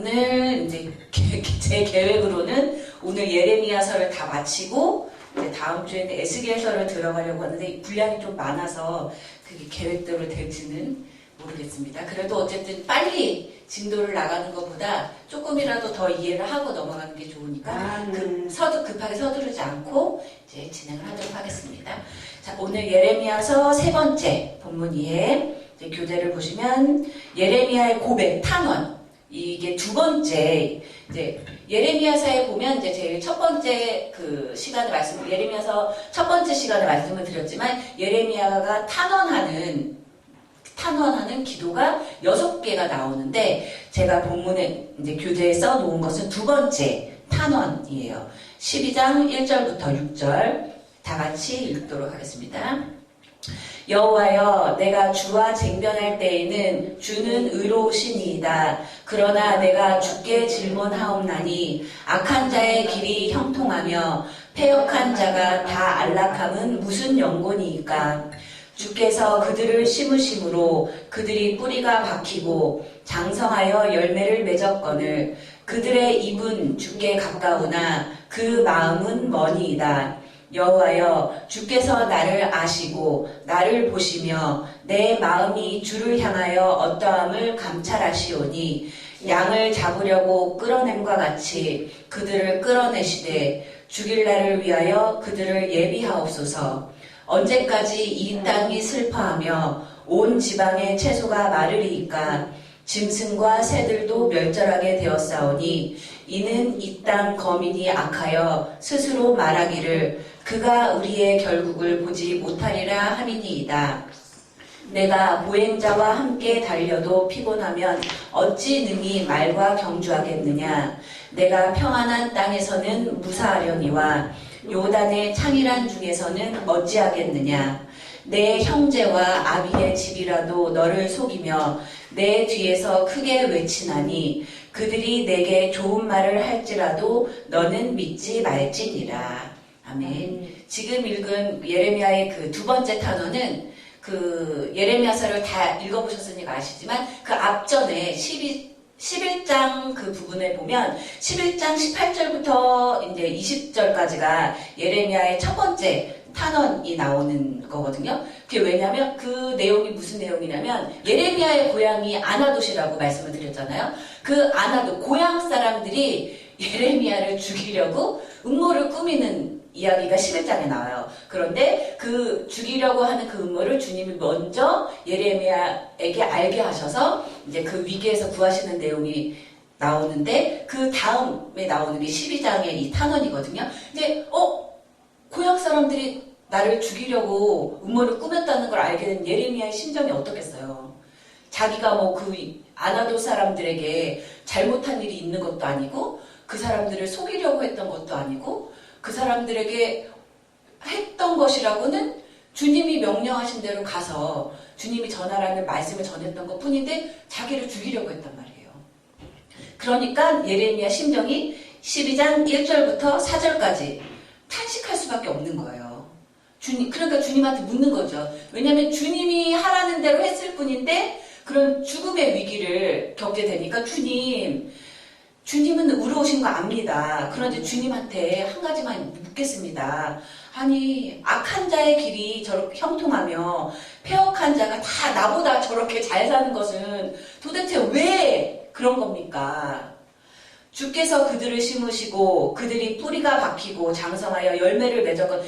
오늘 이제 제 계획으로는 오늘 예레미야서를 다 마치고 이제 다음 주에는 에스겔서를 들어가려고 하는데 분량이 좀 많아서 그게 계획대로 될지는 모르겠습니다. 그래도 어쨌든 빨리 진도를 나가는 것보다 조금이라도 더 이해를 하고 넘어가는 게 좋으니까 급하게 서두르지 않고 이제 진행을 하도록 하겠습니다. 자, 오늘 예레미야서 세 번째 본문 이해 교재를 보시면 예레미야의 고백, 탄원, 이게 두 번째, 이제 예레미야서에 보면 이제 제일 첫 번째 그 시간에 예레미야서 첫 번째 시간에 말씀을 드렸지만 예레미야가 탄원하는 기도가 6개가 나오는데 제가 본문에 이제 교재에 써 놓은 것은 두 번째 탄원이에요. 12장 1절부터 6절 다 같이 읽도록 하겠습니다. 여호와여, 내가 주와 쟁변할 때에는 주는 의로우시니이다. 그러나 내가 주께 질문하옵나니 악한 자의 길이 형통하며 패역한 자가 다 안락함은 무슨 연고니이까? 주께서 그들을 심으심으로 그들이 뿌리가 박히고 장성하여 열매를 맺었거늘 그들의 입은 주께 가까우나 그 마음은 머니이다. 여호와여, 주께서 나를 아시고 나를 보시며 내 마음이 주를 향하여 어떠함을 감찰하시오니 양을 잡으려고 끌어냄과 같이 그들을 끌어내시되 죽일 날을 위하여 그들을 예비하옵소서. 언제까지 이 땅이 슬퍼하며 온 지방의 채소가 마르리이까? 짐승과 새들도 멸절하게 되었사오니 이는 이 땅 거민이 악하여 스스로 말하기를 그가 우리의 결국을 보지 못하리라 함이니이다. 내가 보행자와 함께 달려도 피곤하면 어찌 능히 말과 경주하겠느냐? 내가 평안한 땅에서는 무사하려니와 요단의 창이란 중에서는 어찌하겠느냐? 내 형제와 아비의 집이라도 너를 속이며 내 뒤에서 크게 외치나니 그들이 내게 좋은 말을 할지라도 너는 믿지 말지니라. 아멘. 지금 읽은 예레미야의 그 두 번째 탄원은 그 예레미야서를 다 읽어보셨으니까 아시지만 그 앞전에 11장 그 부분에 보면 11장 18절부터 이제 20절까지가 예레미야의 첫 번째 탄원이 나오는 거거든요. 그게 왜냐면 그 내용이 무슨 내용이냐면 예레미야의 고향이 아나돗이라고 말씀을 드렸잖아요. 그 아나돗 고향 사람들이 예레미야를 죽이려고 음모를 꾸미는 이야기가 11장에 나와요. 그런데 그 죽이려고 하는 그 음모를 주님이 먼저 예레미야에게 알게 하셔서 이제 그 위기에서 구하시는 내용이 나오는데 그 다음에 나오는 게 12장의 이 탄원이거든요. 이제 고향 사람들이 나를 죽이려고 음모를 꾸몄다는 걸 알게 된 예레미야의 심정이 어떻겠어요? 자기가 뭐 그 아나돗 사람들에게 잘못한 일이 있는 것도 아니고 그 사람들을 속이려고 했던 것도 아니고 그 사람들에게 했던 것이라고는 주님이 명령하신 대로 가서 주님이 전하라는 말씀을 전했던 것 뿐인데 자기를 죽이려고 했단 말이에요. 그러니까 예레미야 심정이 12장 1절부터 4절까지 탄식할 수밖에 없는 거예요. 그러니까 주님한테 묻는 거죠. 왜냐하면 주님이 하라는 대로 했을 뿐인데 그런 죽음의 위기를 겪게 되니까 주님은 의로우신 거 압니다. 그런데 주님한테 한 가지만 묻겠습니다. 아니 악한 자의 길이 저렇게 형통하며 패역한 자가 다 나보다 저렇게 잘 사는 것은 도대체 왜 그런 겁니까? 주께서 그들을 심으시고 그들이 뿌리가 박히고 장성하여 열매를 맺었건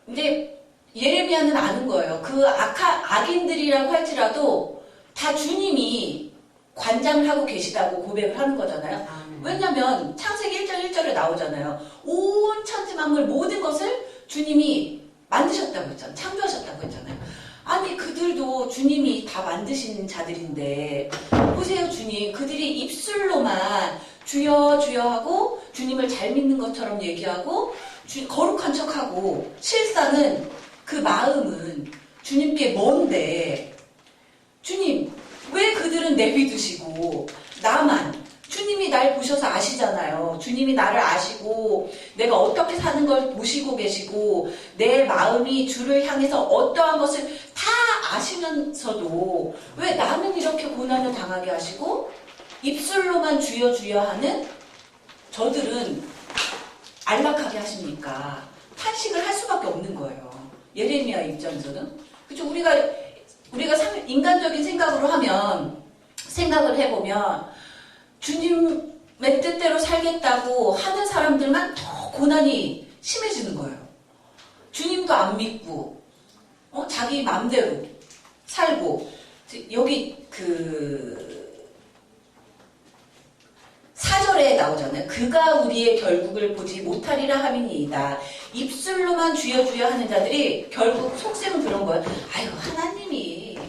근데 예레미야는 아는 거예요. 그 악인들이라고 할지라도 다 주님이 관장을 하고 계시다고 고백을 하는 거잖아요. 왜냐면 창세기 1장 1절에 나오잖아요. 온 천지 만물 모든 것을 주님이 만드셨다고 했잖아요. 창조하셨다고 했잖아요. 아니 그들도 주님이 다 만드신 자들인데 보세요 주님 그들이 입술로만 주여 주여 하고 주님을 잘 믿는 것처럼 얘기하고 거룩한 척하고 실상은 그 마음은 주님께 먼데 주님 왜 그들은 내비두시고 나만 주님이 날 보셔서 아시잖아요. 주님이 나를 아시고 내가 어떻게 사는 걸 보시고 계시고 내 마음이 주를 향해서 어떠한 것을 다 아시면서도 왜 나는 이렇게 고난을 당하게 하시고 입술로만 주여 주여 하는 저들은 안락하게 하십니까? 탄식을 할 수밖에 없는 거예요. 예레미야 입장에서는. 그죠? 우리가 인간적인 생각을 해보면 주님의 뜻대로 살겠다고 하는 사람들만 더 고난이 심해지는 거예요. 주님도 안 믿고, 자기 마음대로 살고, 여기 4절에 나오잖아요. 그가 우리의 결국을 보지 못하리라 함이니이다. 입술로만 주여 주여 하는 자들이 결국 속셈은 그런 거예요. 아이고, 하나님이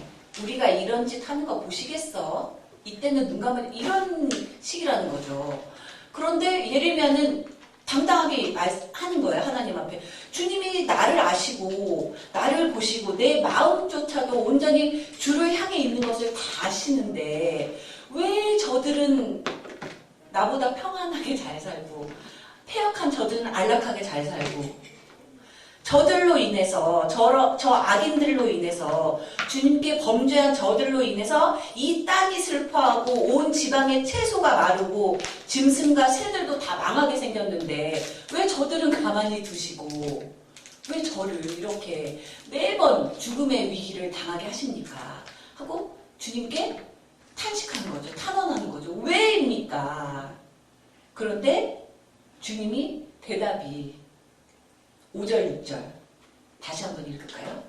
우리가 이런 짓 하는 거 보시겠어? 이때는 눈 감아, 이런 식이라는 거죠. 그런데 예레미야는 당당하게 하는 거예요. 하나님 앞에. 주님이 나를 아시고 나를 보시고 내 마음조차도 온전히 주를 향해 있는 것을 다 아시는데 왜 저들은 나보다 평안하게 잘 살고 패역한 저들은 안락하게 잘 살고 저들로 인해서 저 악인들로 인해서 주님께 범죄한 저들로 인해서 이 땅이 슬퍼하고 온 지방의 채소가 마르고 짐승과 새들도 다 망하게 생겼는데 왜 저들은 가만히 두시고 왜 저를 이렇게 매번 죽음의 위기를 당하게 하십니까? 하고 주님께 탄식하는 거죠. 탄원하는 거죠. 왜입니까? 그런데 주님이 대답이 5절, 6절 다시 한번 읽을까요?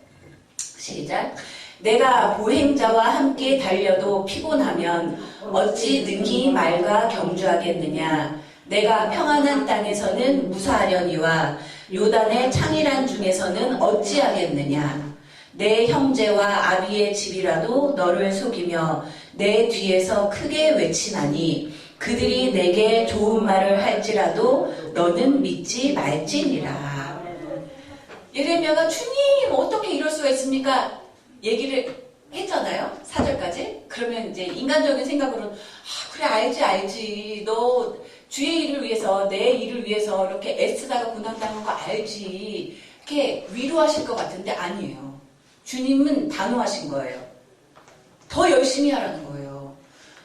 시작. 내가 보행자와 함께 달려도 피곤하면 어찌 능히 말과 경주하겠느냐. 내가 평안한 땅에서는 무사하려니와 요단의 창이란 중에서는 어찌하겠느냐. 내 형제와 아비의 집이라도 너를 속이며 내 뒤에서 크게 외치나니 그들이 내게 좋은 말을 할지라도 너는 믿지 말지니라. 예레미야가 주님 어떻게 이럴 수가 있습니까? 얘기를 했잖아요. 4절까지. 그러면 이제 인간적인 생각으로는 그래 알지 너 주의 일을 위해서 내 일을 위해서 이렇게 애쓰다가 고난당한 거 알지 이렇게 위로하실 것 같은데 아니에요. 주님은 단호하신 거예요. 더 열심히 하라는 거예요.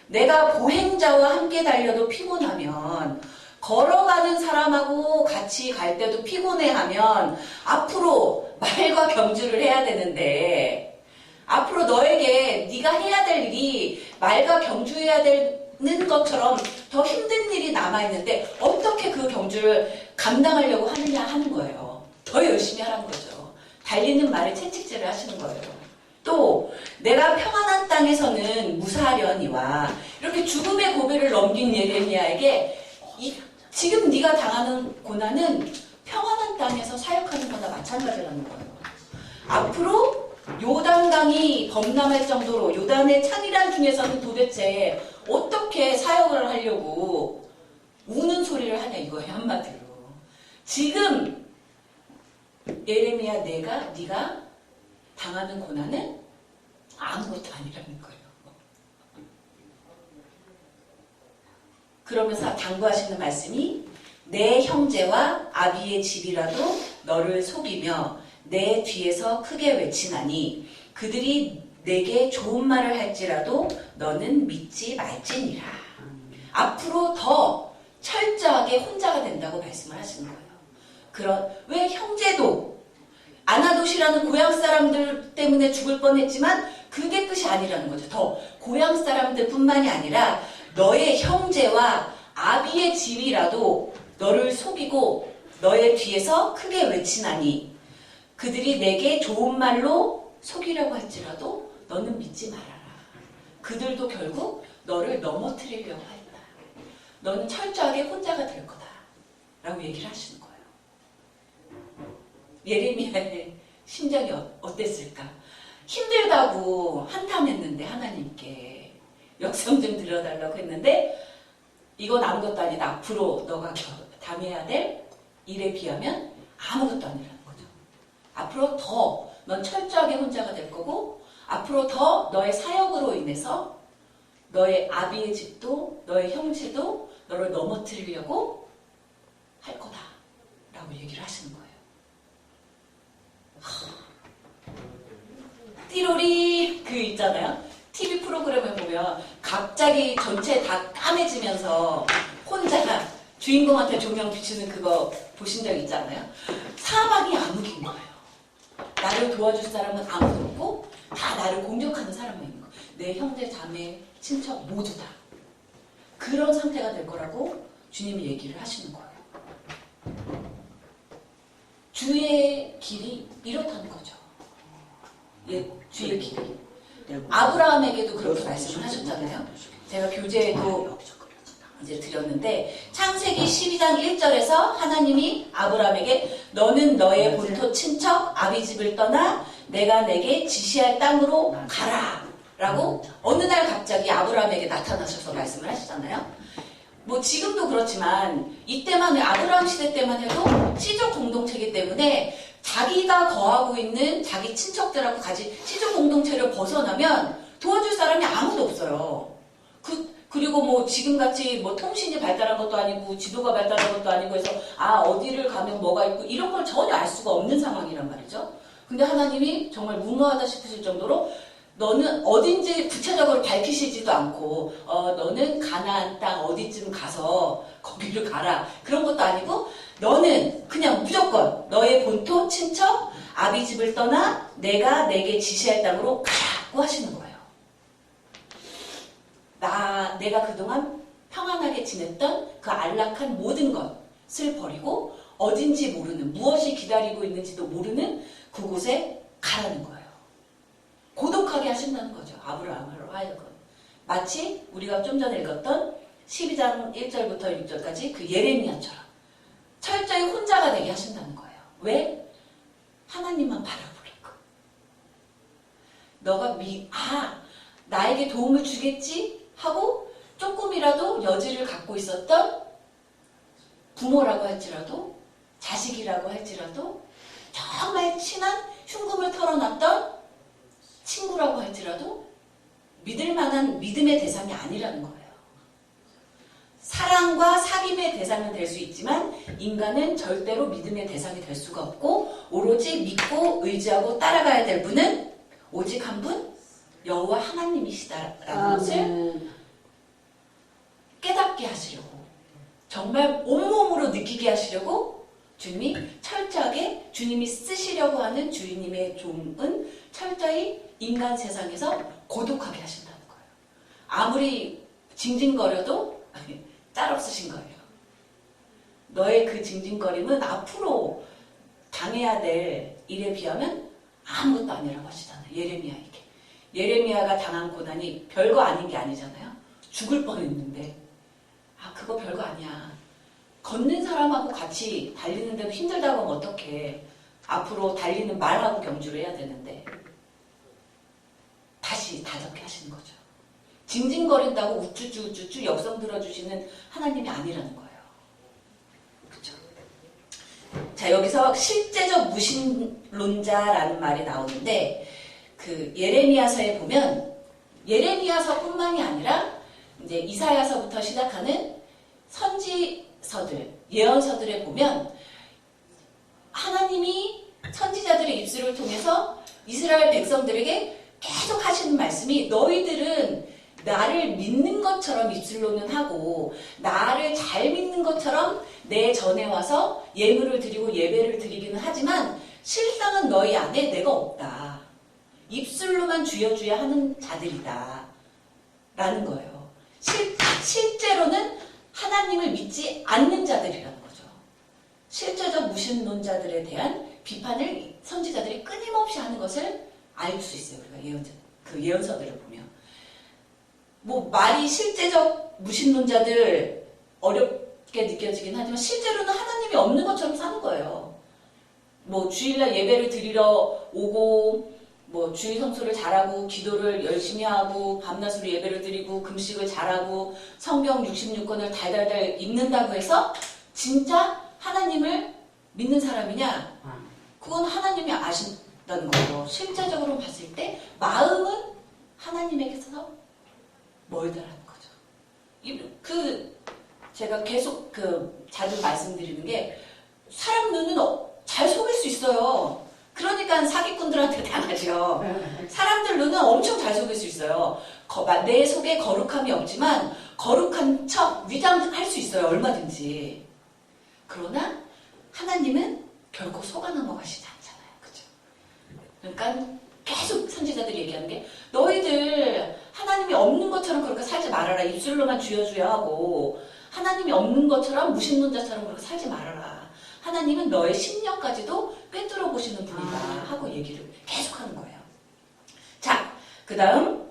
내가 보행자와 함께 달려도 피곤하면 걸어가는 사람하고 같이 갈 때도 피곤해하면 앞으로 말과 경주를 해야 되는데 앞으로 너에게 네가 해야 될 일이 말과 경주해야 되는 것처럼 더 힘든 일이 남아있는데 어떻게 그 경주를 감당하려고 하느냐 하는 거예요. 더 열심히 하라는 거죠. 달리는 말에 채찍질을 하시는 거예요. 또 내가 평안한 땅에서는 무사하려니와 이렇게 죽음의 고비를 넘긴 예레미야에게 지금 네가 당하는 고난은 평안한 땅에서 사역하는 거나 마찬가지라는 거예요. 앞으로 요단강이 범람할 정도로 요단의 창이란 중에서는 도대체 어떻게 사역을 하려고 우는 소리를 하냐 이거예요. 한마디로. 지금 예레미야 네가 당하는 고난은 아무것도 아니라는 거예요. 그러면서 당부하시는 말씀이 내 형제와 아비의 집이라도 너를 속이며 내 뒤에서 크게 외치나니 그들이 내게 좋은 말을 할지라도 너는 믿지 말지니라. 앞으로 더 철저하게 혼자가 된다고 말씀을 하시는 거예요. 왜 형제도 아나돗이라는 고향 사람들 때문에 죽을 뻔했지만 그게 끝이 아니라는 거죠. 더 고향 사람들뿐만이 아니라 너의 형제와 아비의 집이라도 너를 속이고 너의 뒤에서 크게 외치나니 그들이 내게 좋은 말로 속이려고 할지라도 너는 믿지 말아라. 그들도 결국 너를 넘어뜨리려고 한다. 너는 철저하게 혼자가 될 거다. 라고 얘기를 하시는 거예요. 예레미야의 심정이 어땠을까? 힘들다고 한탄했는데 하나님께 역성 좀 들어달라고 했는데 이건 아무것도 아니다. 앞으로 너가 담해야 될 일에 비하면 아무것도 아니라는 거죠. 앞으로 더 넌 철저하게 혼자가 될 거고 앞으로 더 너의 사역으로 인해서 너의 아비의 집도 너의 형제도 너를 넘어뜨리려고 할 거다. 라고 얘기를 하시는 거예요. 띠로리 있잖아요. TV 프로그램을 보면 갑자기 전체 다 까매지면서 혼자 주인공한테 조명 비추는 그거 보신 적 있잖아요. 사방이 암흑인 거예요. 나를 도와줄 사람은 아무도 없고 다 나를 공격하는 사람만 있는 거예요. 내 형제, 자매, 친척 모두 다. 그런 상태가 될 거라고 주님이 얘기를 하시는 거예요. 주의 길이 이렇다는 거죠. 예, 주의 길이. 아브라함에게도 그렇게 말씀을 하셨잖아요. 제가 교재에도 이제 드렸는데 창세기 12장 1절에서 하나님이 아브라함에게 너는 너의 본토 친척 아비집을 떠나 내가 내게 지시할 땅으로 가라 라고 어느 날 갑자기 아브라함에게 나타나셔서 말씀을 하시잖아요. 뭐 지금도 그렇지만 이때만 아브라함 시대 때만 해도 시족 공동체이기 때문에 자기가 거하고 있는 자기 친척들하고 같이 시족 공동체를 벗어나면 도와줄 사람이 아무도 없어요. 그리고 뭐 지금같이 뭐 통신이 발달한 것도 아니고 지도가 발달한 것도 아니고 해서 어디를 가면 뭐가 있고 이런 걸 전혀 알 수가 없는 상황이란 말이죠. 근데 하나님이 정말 무모하다 싶으실 정도로 너는 어딘지 구체적으로 밝히시지도 않고 너는 가나안 땅 어디쯤 가서 거기를 가라 그런 것도 아니고 너는 그냥 무조건 너의 본토 친척 아비집을 떠나 내가 내게 지시할 땅으로 가라고 하시는 거예요. 내가 그동안 평안하게 지냈던 그 안락한 모든 것을 버리고 어딘지 모르는 무엇이 기다리고 있는지도 모르는 그곳에 가라는 거예요. 고독하게 하신다는 거죠. 아브라함으로 하여금. 마치 우리가 좀 전에 읽었던 12장 1절부터 6절까지 그 예레미야처럼 철저히 혼자가 되게 하신다는 거예요. 왜? 하나님만 바라보라고. 너가 나에게 도움을 주겠지 하고 조금이라도 여지를 갖고 있었던 부모라고 할지라도 자식이라고 할지라도 정말 친한 흉금을 털어놨던 친구라고 할지라도 믿을 만한 믿음의 대상이 아니라는 거예요. 사랑과 사귐의 대상은 될 수 있지만 인간은 절대로 믿음의 대상이 될 수가 없고 오로지 믿고 의지하고 따라가야 될 분은 오직 한 분 여호와 하나님이시다라는 것을 깨닫게 하시려고 정말 온몸으로 느끼게 하시려고 주님이 철저하게 주님이 쓰시려고 하는 주님의 종은 철저히 인간 세상에서 고독하게 하신다는 거예요. 아무리 징징거려도 짤 없으신 거예요. 너의 그 징징거림은 앞으로 당해야 될 일에 비하면 아무것도 아니라고 하시잖아요. 예레미야에게. 예레미야가 당한 고난이 별거 아닌 게 아니잖아요. 죽을 뻔했는데 그거 별거 아니야. 걷는 사람하고 같이 달리는데도 힘들다고 하면 어떡해. 앞으로 달리는 말하고 경주를 해야 되는데 다시 다잡게 하시는 거죠. 징징거린다고 우쭈쭈 역성 들어주시는 하나님이 아니라는 거예요. 그렇죠? 자, 여기서 실제적 무신론자라는 말이 나오는데 그 예레미야서에 보면 예레미야서뿐만이 아니라 이제 이사야서부터 시작하는 선지서들, 예언서들에 보면 하나님이 선지자들의 입술을 통해서 이스라엘 백성들에게 계속 하시는 말씀이 너희들은 나를 믿는 것처럼 입술로는 하고 나를 잘 믿는 것처럼 내 전에 와서 예물을 드리고 예배를 드리기는 하지만 실상은 너희 안에 내가 없다. 입술로만 주여 하는 자들이다. 라는 거예요. 실제로는 하나님을 믿지 않는 자들이라는 거죠. 실제적 무신론자들에 대한 비판을 선지자들이 끊임없이 하는 것을 알 수 있어요. 우리가 예언서들을 보면. 뭐 말이 실제적 무신론자들 어렵게 느껴지긴 하지만 실제로는 하나님이 없는 것처럼 사는 거예요. 뭐 주일날 예배를 드리러 오고 뭐 주일 성수를 잘하고 기도를 열심히 하고 밤낮으로 예배를 드리고 금식을 잘하고 성경 66권을 달달달 읽는다고 해서 진짜 하나님을 믿는 사람이냐? 그건 하나님이 아신다는 거죠. 실제적으로 봤을 때 마음은 하나님에게서 멀다라는 거죠. 제가 계속 자주 말씀드리는 게 사람 눈은 잘 속일 수 있어요. 그러니까 사기꾼들한테 당하죠. 사람들 눈은 엄청 잘 속일 수 있어요. 내 속에 거룩함이 없지만 거룩한 척 위장할 수 있어요. 얼마든지. 그러나 하나님은 결코 속아 넘어가시지 않잖아요. 그죠? 그러니까 계속 선지자들이 얘기하는 게 너희들 하나님이 없는 것처럼 그렇게 살지 말아라. 입술로만 주여주여 하고 하나님이 없는 것처럼 무신론자처럼 그렇게 살지 말아라. 하나님은 너의 심령까지도 꿰뚫어 보시는 분이다 하고 얘기를 계속하는 거예요. 자, 그 다음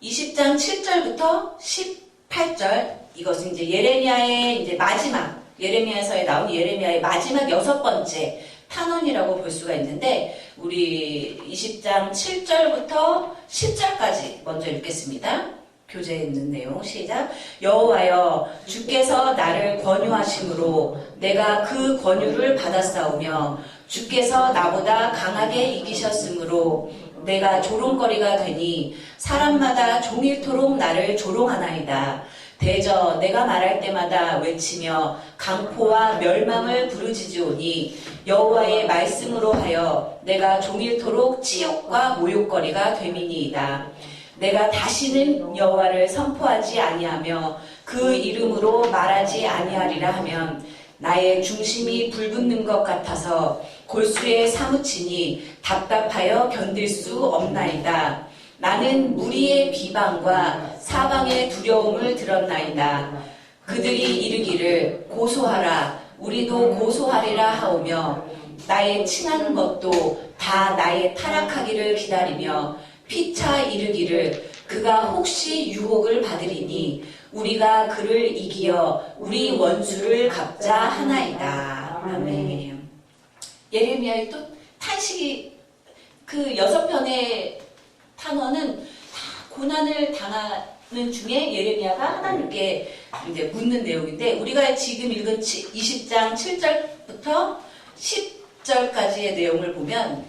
20장 7절부터 18절 이것은 이제 예레미야의 이제 마지막 예레미야서에 나온 예레미야의 마지막 6번째 탄원이라고 볼 수가 있는데 우리 20장 7절부터 10절까지 먼저 읽겠습니다. 교재에 있는 내용 시작. 여호와여 주께서 나를 권유하심으로 내가 그 권유를 받았사오며 주께서 나보다 강하게 이기셨으므로 내가 조롱거리가 되니 사람마다 종일토록 나를 조롱하나이다. 대저 내가 말할 때마다 외치며 강포와 멸망을 부르짖으오니 여호와의 말씀으로 하여 내가 종일토록 치욕과 모욕거리가 됨이니이다. 내가 다시는 여호와를 선포하지 아니하며 그 이름으로 말하지 아니하리라 하면 나의 중심이 불붙는 것 같아서 골수에 사무치니 답답하여 견딜 수 없나이다. 나는 무리의 비방과 사방의 두려움을 들었나이다. 그들이 이르기를 고소하라 우리도 고소하리라 하오며 나의 친한 것도 다 나의 타락하기를 기다리며 피차 이르기를 그가 혹시 유혹을 받으리니 우리가 그를 이기어 우리 원수를 갚자 하나이다. 아멘. 예레미야의 또 탄식이 그 6편의 탄원은 다 고난을 당하는 중에 예레미야가 하나님께 이제 묻는 내용인데 우리가 지금 읽은 20장 7절부터 10절까지의 내용을 보면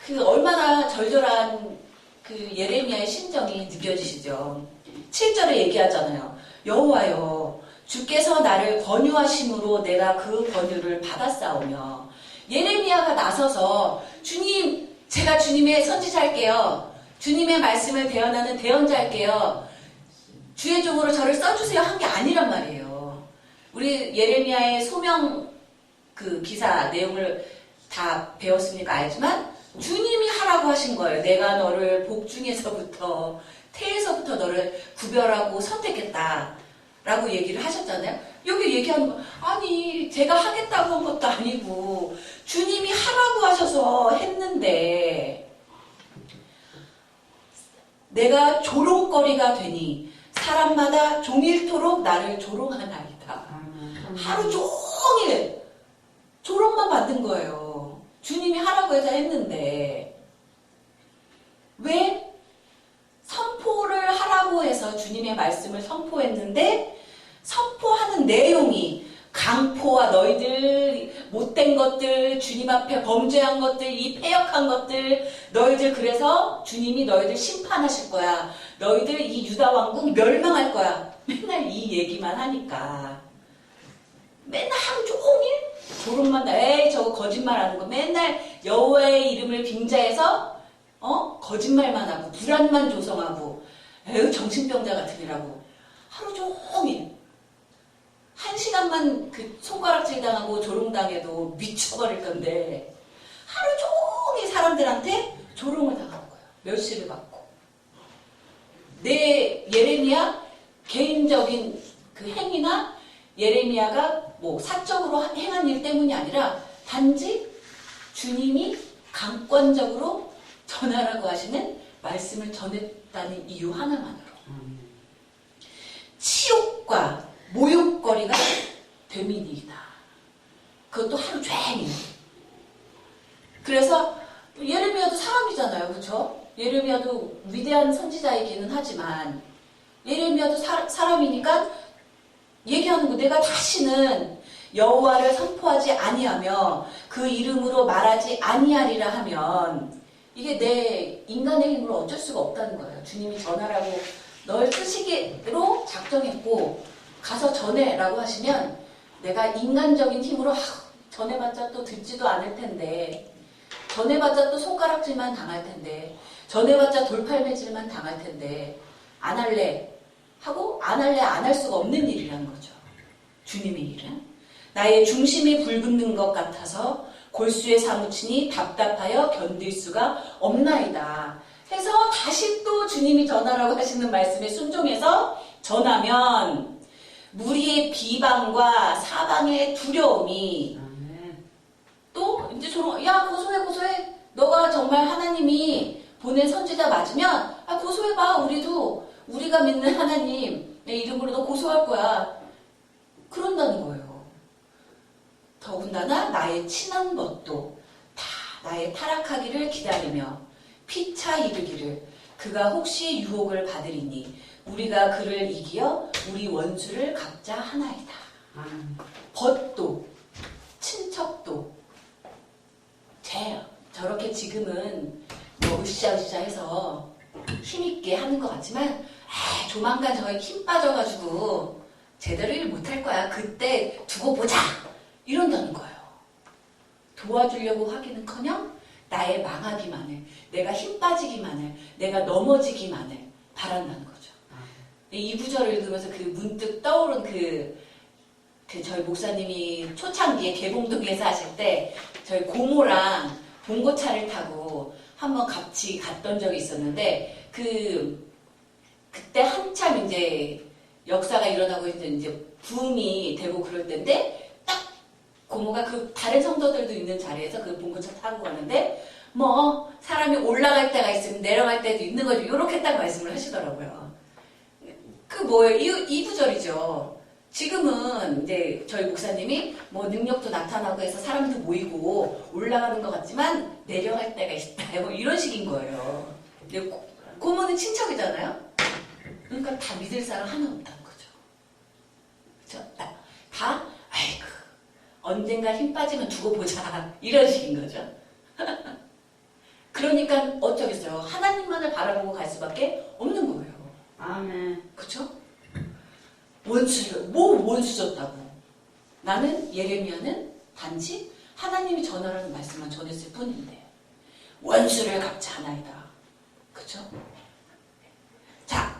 그 얼마나 절절한 그 예레미야의 심정이 느껴지시죠. 7절에 얘기하잖아요. 여호와여 주께서 나를 권유하심으로 내가 그 권유를 받았사오며 예레미야가 나서서 주님 제가 주님의 선지자할게요. 주님의 말씀을 대언하는 대언자할게요. 주의 종으로 저를 써주세요 한 게 아니란 말이에요. 우리 예레미야의 소명 그 기사 내용을 다 배웠으니까 알지만 주님이 하라고 하신 거예요. 내가 너를 복중에서부터 태에서부터 너를 구별하고 선택했다 라고 얘기를 하셨잖아요. 여기 얘기하는 거 아니 제가 하겠다고 한 것도 아니고 주님이 하라고 하셔서 했는데 내가 조롱거리가 되니 사람마다 종일토록 나를 조롱하나이다. 하루 종일 조롱만 받는 거예요. 주님이 하라고 해서 했는데 왜? 선포를 하라고 해서 주님의 말씀을 선포했는데 선포하는 내용이 강포와 너희들 못된 것들 주님 앞에 범죄한 것들 이 패역한 것들 너희들 그래서 주님이 너희들 심판하실 거야. 너희들 이 유다 왕국 멸망할 거야. 맨날 이 얘기만 하니까 맨날 하루 종일 조롱만 에이 저거 거짓말하는 거 맨날 여호와의 이름을 빙자해서 거짓말만 하고 불안만 조성하고 에휴 정신병자 같으니라고 하루 종일 1시간만 그 손가락질 당하고 조롱당해도 미쳐버릴 건데 하루 종일 사람들한테 조롱을 당하는 거예요. 멸시를 받고 내 예레미야 개인적인 그 행위나 예레미야가 뭐 사적으로 행한 일 때문이 아니라 단지 주님이 강권적으로 전하라고 하시는 말씀을 전했다는 이유 하나만으로 치욕과 모욕거리가 되민이다. 그것도 하루 종일. 그래서 예레미야도 사람이잖아요. 그렇죠? 예레미야도 위대한 선지자이기는 하지만 예레미야도 사람이니까 얘기하는 거 내가 다시는 여호와를 선포하지 아니하며 그 이름으로 말하지 아니하리라 하면 이게 내 인간의 힘으로 어쩔 수가 없다는 거예요. 주님이 전하라고 널 쓰시기로 작정했고 가서 전해라고 하시면 내가 인간적인 힘으로 전해봤자 또 듣지도 않을 텐데 전해봤자 또 손가락질만 당할 텐데 전해봤자 돌팔매질만 당할 텐데 안 할래 하고 안 할래 안 할 수가 없는 일이라는 거죠. 주님의 일은 나의 중심이 불붙는 것 같아서 골수에 사무치니 답답하여 견딜 수가 없나이다. 해서 다시 또 주님이 전하라고 하시는 말씀에 순종해서 전하면 무리의 비방과 사방의 두려움이 또 이제 야 고소해 너가 정말 하나님이 보낸 선지자 맞으면 고소해봐. 우리가 믿는 하나님의 이름으로 너 고소할 거야. 그런다는 거예요. 더군다나 나의 친한 것도 다 나의 타락하기를 기다리며 피차 이르기를 그가 혹시 유혹을 받으리니 우리가 그를 이기어 우리 원수를 각자 하나이다. 벗도 친척도 저렇게 지금은 뭐 으쌰으쌰 해서 힘있게 하는 것 같지만 조만간 저희 힘 빠져가지고 제대로 일 못할 거야. 그때 두고 보자. 이런다는 거예요. 도와주려고 하기는커녕 나의 망하기만을, 내가 힘 빠지기만을, 내가 넘어지기만을 바란다는 거죠. 이 구절을 읽으면서 그 문득 떠오른 저희 목사님이 초창기에 개봉동에서 하실 때 저희 고모랑 봉고차를 타고 한번 같이 갔던 적이 있었는데 그때 한참 이제 역사가 일어나고 이제 붐이 되고 그럴 때인데 딱 고모가 다른 성도들도 있는 자리에서 그 봉고차 타고 가는데 뭐 사람이 올라갈 때가 있으면 내려갈 때도 있는 거죠. 이렇게 딱 말씀을 하시더라고요. 뭐예요? 이 구절이죠. 지금은 이제 저희 목사님이 뭐 능력도 나타나고 해서 사람도 모이고 올라가는 것 같지만 내려갈 때가 있다. 뭐 이런 식인 거예요. 근데 고모는 친척이잖아요. 그러니까 다 믿을 사람 하나 없다는 거죠. 그렇죠? 아이고 언젠가 힘 빠지면 두고 보자. 이런 식인 거죠. 그러니까 어쩌겠어요. 하나님만을 바라보고 갈 수밖에 없는 거예요. 아멘. 그렇죠? 원수 줬다고. 나는 예레미야는 단지 하나님이 전하라는 말씀만 전했을 뿐인데 원수를 갚지 않아이다. 그렇죠? 자,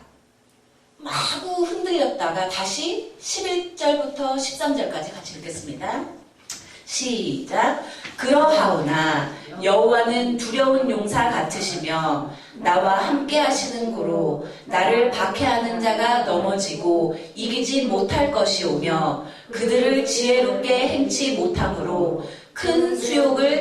마구 흔들렸다가 다시 11절부터 13절까지 같이 읽겠습니다. 시작. 그러하오나 여호와는 두려운 용사 같으시며 나와 함께 하시는 고로 나를 박해하는 자가 넘어지고 이기지 못할 것이오며 그들을 지혜롭게 행치 못함으로 큰 수욕을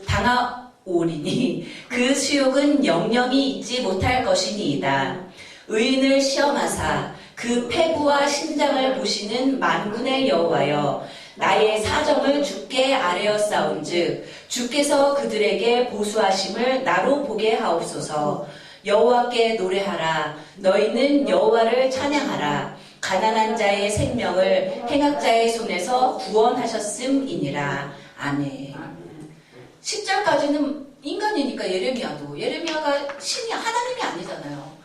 당하오리니 그 수욕은 영영이 잊지 못할 것이니이다. 의인을 시험하사 그 패부와 신장을 보시는 만군의 여호와여 나의 사정을 주께 아뢰어 싸운즉 주께서 그들에게 보수하심을 나로 보게 하옵소서. 여호와께 노래하라. 너희는 여호와를 찬양하라. 가난한 자의 생명을 행악자의 손에서 구원하셨음이니라. 아멘. 10절까지는 인간이니까 예레미야가 신이 하나님이 아니잖아요.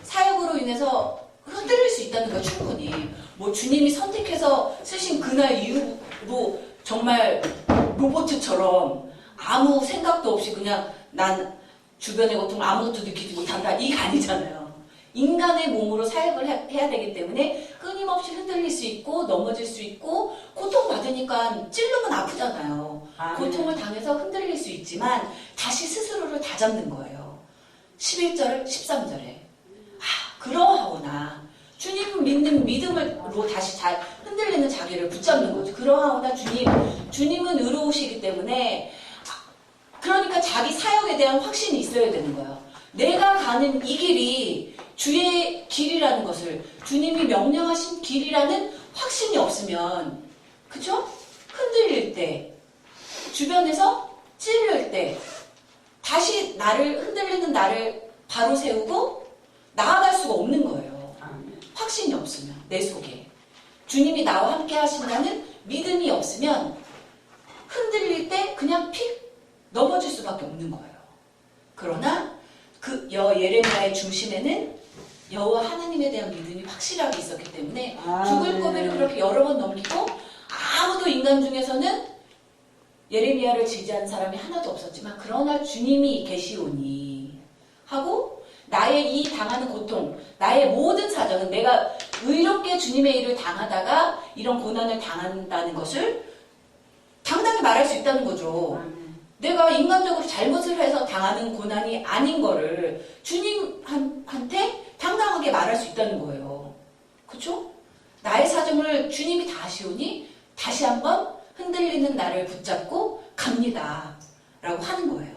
사역으로 인해서 흔들릴 수 있다는 거야. 충분히 뭐 주님이 선택해서 쓰신 그날 이후로 정말 로봇처럼 아무 생각도 없이 그냥 난 주변의 고통을 아무것도 느끼지 못한다. 이게 아니잖아요. 인간의 몸으로 사역을 해야 되기 때문에 끊임없이 흔들릴 수 있고 넘어질 수 있고 고통받으니까 찔르면 아프잖아요. 고통을 당해서 흔들릴 수 있지만 다시 스스로를 다잡는 거예요. 11절 13절에 그러하오나 주님 믿는 믿음으로 다시 잘 흔들리는 자기를 붙잡는 거죠. 그러하오나 주님은 의로우시기 때문에 그러니까 자기 사역에 대한 확신이 있어야 되는 거예요. 내가 가는 이 길이 주의 길이라는 것을 주님이 명령하신 길이라는 확신이 없으면 그죠? 흔들릴 때 주변에서 찔릴 때 다시 흔들리는 나를 바로 세우고 나아갈 수가 없는 거예요. 확신이 없으면 내 속에 주님이 나와 함께 하신다는 믿음이 없으면 흔들릴 때 그냥 픽 넘어질 수밖에 없는 거예요. 그러나 예레미야의 중심에는 여호와 하나님에 대한 믿음이 확실하게 있었기 때문에 죽을 고비를 그렇게 여러 번 넘기고 아무도 인간 중에서는 예레미야를 지지한 사람이 하나도 없었지만 그러나 주님이 계시오니 하고 나의 이 당하는 고통, 나의 모든 사정은 내가 의롭게 주님의 일을 당하다가 이런 고난을 당한다는 것을 당당히 말할 수 있다는 거죠. 내가 인간적으로 잘못을 해서 당하는 고난이 아닌 거를 주님한테 당당하게 말할 수 있다는 거예요. 그렇죠? 나의 사정을 주님이 다 아시오니 다시 한번 흔들리는 나를 붙잡고 갑니다. 라고 하는 거예요.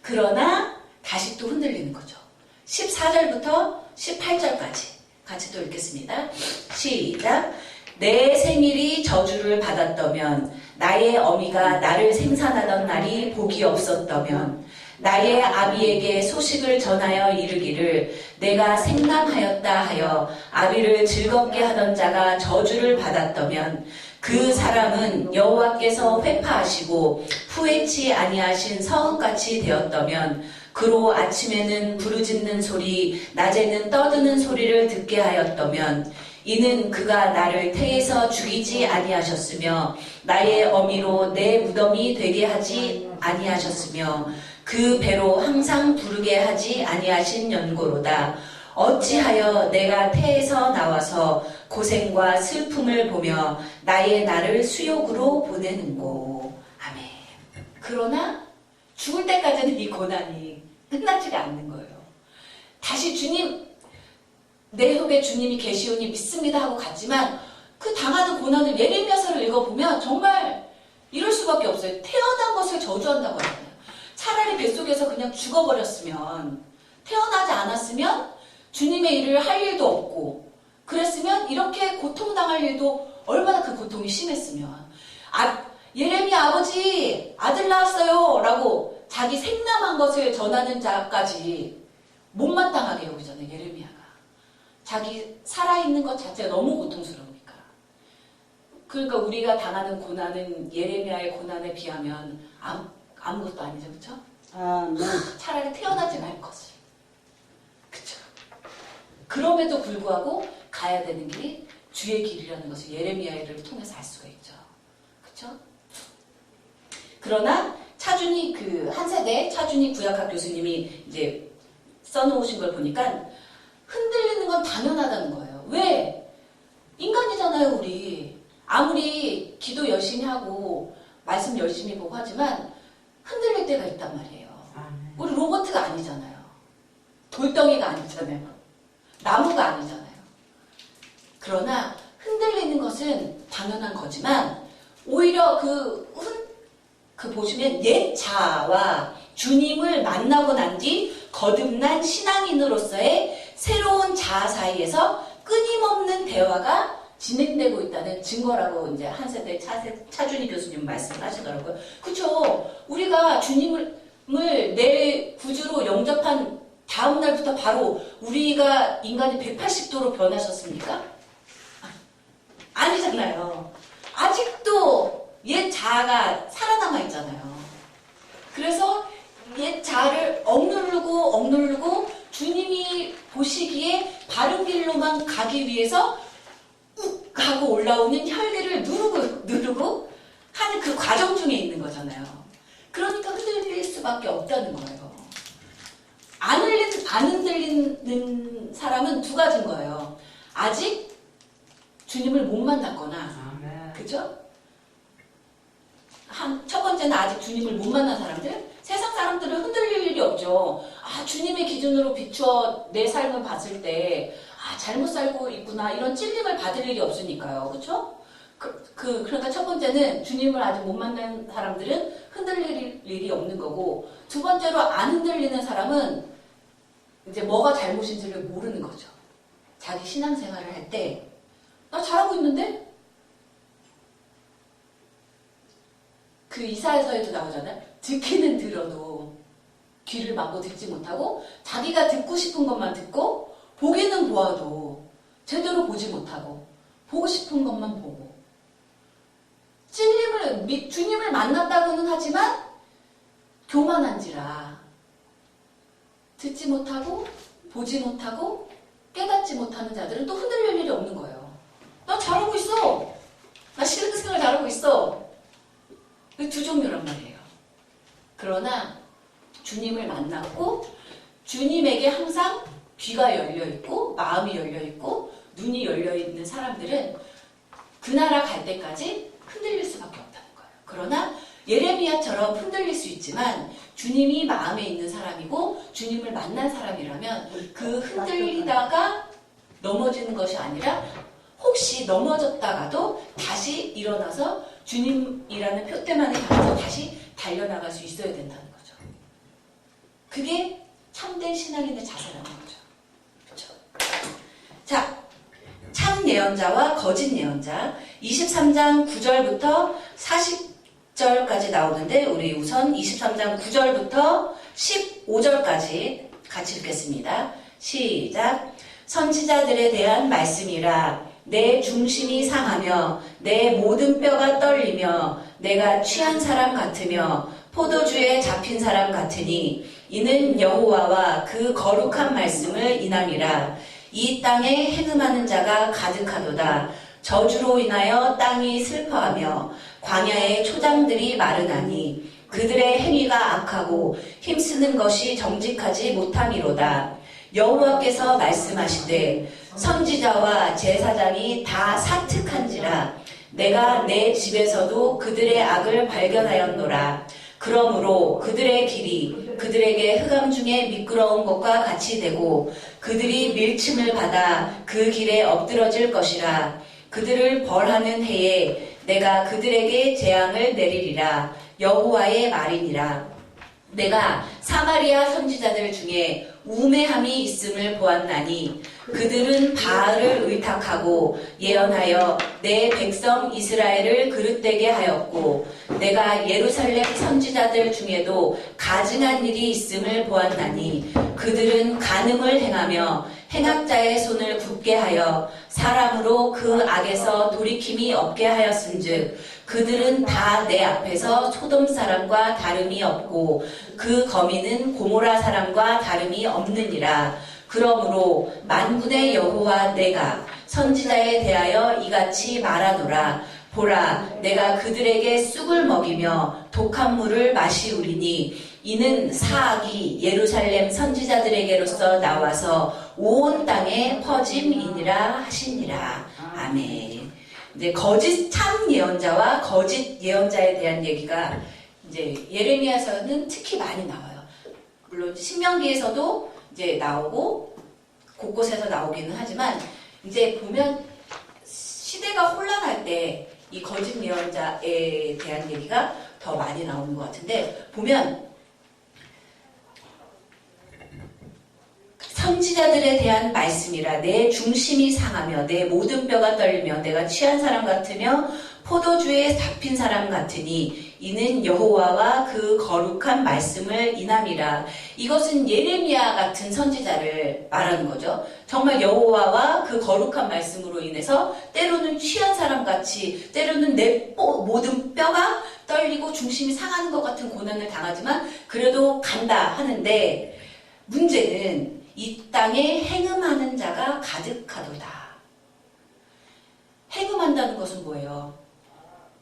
그러나 다시 또 흔들리는 거죠. 14절부터 18절까지 같이 또 읽겠습니다. 시작. 내 생일이 저주를 받았다면, 나의 어미가 나를 생산하던 날이 복이 없었다면, 나의 아비에게 소식을 전하여 이르기를 내가 생남하였다 하여 아비를 즐겁게 하던 자가 저주를 받았다면, 그 사람은 여호와께서 회파하시고 후회치 아니하신 성읍같이 되었다면, 그로 아침에는 부르짖는 소리, 낮에는 떠드는 소리를 듣게 하였다면, 이는 그가 나를 태에서 죽이지 아니하셨으며 나의 어미로 내 무덤이 되게 하지 아니하셨으며 그 배로 항상 부르게 하지 아니하신 연고로다. 어찌하여 내가 태에서 나와서 고생과 슬픔을 보며 나의 날을 수욕으로 보내는고. 아멘. 그러나 죽을 때까지는 이 고난이 끝나지가 않는 거예요. 다시 주님, 내 속에 주님이 계시오니 믿습니다 하고 갔지만 그 당하는 고난을 예레미야서를 읽어보면 정말 이럴 수밖에 없어요. 태어난 것을 저주한다고 하잖아요. 차라리 뱃속에서 그냥 죽어버렸으면, 태어나지 않았으면 주님의 일을 할 일도 없고, 그랬으면 이렇게 고통당할 일도 얼마나 그 고통이 심했으면. 예레미야 아버지 아들 낳았어요 라고 자기 생남한 것을 전하는 자까지 못마땅하게 여기잖아요. 예레미야가 자기 살아있는 것 자체가 너무 고통스러우니까. 그러니까 우리가 당하는 고난은 예레미야의 고난에 비하면 아무것도 아니죠. 그렇죠? 네. 차라리 태어나지 말 것을. 그렇죠? 그럼에도 불구하고 가야 되는 길이 주의 길이라는 것을 예레미야를 통해서 알 수가 있죠. 그렇죠? 그러나 차준희 한 세대 차준희 구약학 교수님이 이제 써놓으신 걸 보니까 흔들리는 건 당연하다는 거예요. 왜? 인간이잖아요, 우리. 아무리 기도 열심히 하고 말씀 열심히 보고 하지만 흔들릴 때가 있단 말이에요. 우리 로봇가 아니잖아요. 돌덩이가 아니잖아요. 나무가 아니잖아요. 그러나 흔들리는 것은 당연한 거지만 오히려 보시면 옛 자아와 주님을 만나고 난 뒤 거듭난 신앙인으로서의 새로운 자아 사이에서 끊임없는 대화가 진행되고 있다는 증거라고 이제 한 세대 차준희 교수님 말씀을 하시더라고요. 그쵸? 우리가 주님을 내 구주로 영접한 다음 날부터 바로 우리가 인간이 180도로 변하셨습니까? 아니잖아요. 아직도 옛 자아가 살아남아 있잖아요. 그래서 옛 자아를 억누르고 주님이 보시기에 바른 길로만 가기 위해서 욱 하고 올라오는 혈기를 누르고 하는 그 과정 중에 있는 거잖아요. 그러니까 흔들릴 수밖에 없다는 거예요. 안 흔들리는 사람은 두 가지인 거예요. 아직 주님을 못 만났거나, 그죠? 첫 번째는 아직 주님을 못 만난 사람들. 세상 사람들은 흔들릴 일이 없죠. 주님의 기준으로 비추어 내 삶을 봤을 때 잘못 살고 있구나 이런 찔림을 받을 일이 없으니까요. 그렇죠? 그러니까 첫 번째는 주님을 아직 못 만난 사람들은 흔들릴 일이 없는 거고, 두 번째로 안 흔들리는 사람은 이제 뭐가 잘못인지를 모르는 거죠. 자기 신앙생활을 할 때 나 잘하고 있는데? 그 이사야서에도 나오잖아요. 듣기는 들어도 귀를 막고 듣지 못하고 자기가 듣고 싶은 것만 듣고 보기는 보아도 제대로 보지 못하고 보고 싶은 것만 보고 주님을 만났다고는 하지만 교만한지라 듣지 못하고 보지 못하고 깨닫지 못하는 자들은 또 흔들릴 일이 없는 거예요. 나 잘하고 있어. 나 신앙생활 잘하고 있어. 두 종류란 말이에요. 그러나 주님을 만났고 주님에게 항상 귀가 열려있고 마음이 열려있고 눈이 열려있는 사람들은 그 나라 갈 때까지 흔들릴 수밖에 없다는 거예요. 그러나 예레미야처럼 흔들릴 수 있지만 주님이 마음에 있는 사람이고 주님을 만난 사람이라면 그 흔들리다가 넘어지는 것이 아니라 혹시 넘어졌다가도 다시 일어나서 주님이라는 표대만을 향해서 다시 달려나갈 수 있어야 된다는 거죠. 그게 참된 신앙인의 자세라는 거죠. 그렇죠? 자, 참 예언자와 거짓 예언자 23장 9절부터 40절까지 나오는데 우리 우선 23장 9절부터 15절까지 같이 읽겠습니다. 시작. 선지자들에 대한 말씀이라 내 중심이 상하며 내 모든 뼈가 떨리며 내가 취한 사람 같으며 포도주에 잡힌 사람 같으니 이는 여호와와 그 거룩한 말씀을 인함이라. 이 땅에 행음하는 자가 가득하도다. 저주로 인하여 땅이 슬퍼하며 광야의 초장들이 마르나니 그들의 행위가 악하고 힘쓰는 것이 정직하지 못함이로다. 여호와께서 말씀하시되 선지자와 제사장이 다 사특한지라 내가 내 집에서도 그들의 악을 발견하였노라. 그러므로 그들의 길이 그들에게 흑암 중에 미끄러운 것과 같이 되고 그들이 밀침을 받아 그 길에 엎드러질 것이라. 그들을 벌하는 해에 내가 그들에게 재앙을 내리리라. 여호와의 말이니라. 내가 사마리아 선지자들 중에 우매함이 있음을 보았나니 그들은 바알을 의탁하고 예언하여 내 백성 이스라엘을 그릇되게 하였고 내가 예루살렘 선지자들 중에도 가증한 일이 있음을 보았나니 그들은 간음을 행하며 행악자의 손을 굽게 하여 사람으로 그 악에서 돌이킴이 없게 하였은즉 그들은 다 내 앞에서 소돔 사람과 다름이 없고 그 거민은 고모라 사람과 다름이 없느니라. 그러므로 만군의 여호와 내가 선지자에 대하여 이같이 말하노라. 보라, 내가 그들에게 쑥을 먹이며 독한 물을 마시우리니 이는 사악이 예루살렘 선지자들에게로서 나와서 온 땅에 퍼짐이니라 하시니라. 아멘. 이제 거짓 참 예언자와 거짓 예언자에 대한 얘기가 이제 예레미야서는 특히 많이 나와요. 물론 신명기에서도 이제 나오고 곳곳에서 나오기는 하지만 이제 보면 시대가 혼란할 때 이 거짓 예언자에 대한 얘기가 더 많이 나오는 것 같은데 보면 선지자들에 대한 말씀이라 내 중심이 상하며 내 모든 뼈가 떨리며 내가 취한 사람 같으며 포도주에 잡힌 사람 같으니 이는 여호와와 그 거룩한 말씀을 인함이라. 이것은 예레미야 같은 선지자를 말하는 거죠. 정말 여호와와 그 거룩한 말씀으로 인해서 때로는 취한 사람같이 때로는 내 모든 뼈가 떨리고 중심이 상하는 것 같은 고난을 당하지만 그래도 간다 하는데 문제는 이 땅에 행음하는 자가 가득하도다. 행음한다는 것은 뭐예요?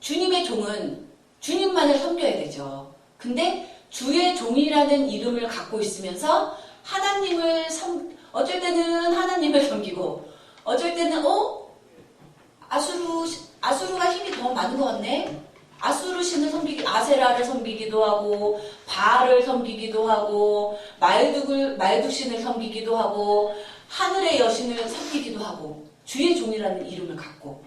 주님의 종은 주님만을 섬겨야 되죠. 근데 주의 종이라는 이름을 갖고 있으면서 하나님을 어쩔 때는 하나님을 섬기고 어쩔 때는 아수르가 힘이 더 많은 것 같네. 아수르 신을 아세라를 섬기기도 하고 바알을 섬기기도 하고 말둑 신을 섬기기도 하고 하늘의 여신을 섬기기도 하고 주의 종이라는 이름을 갖고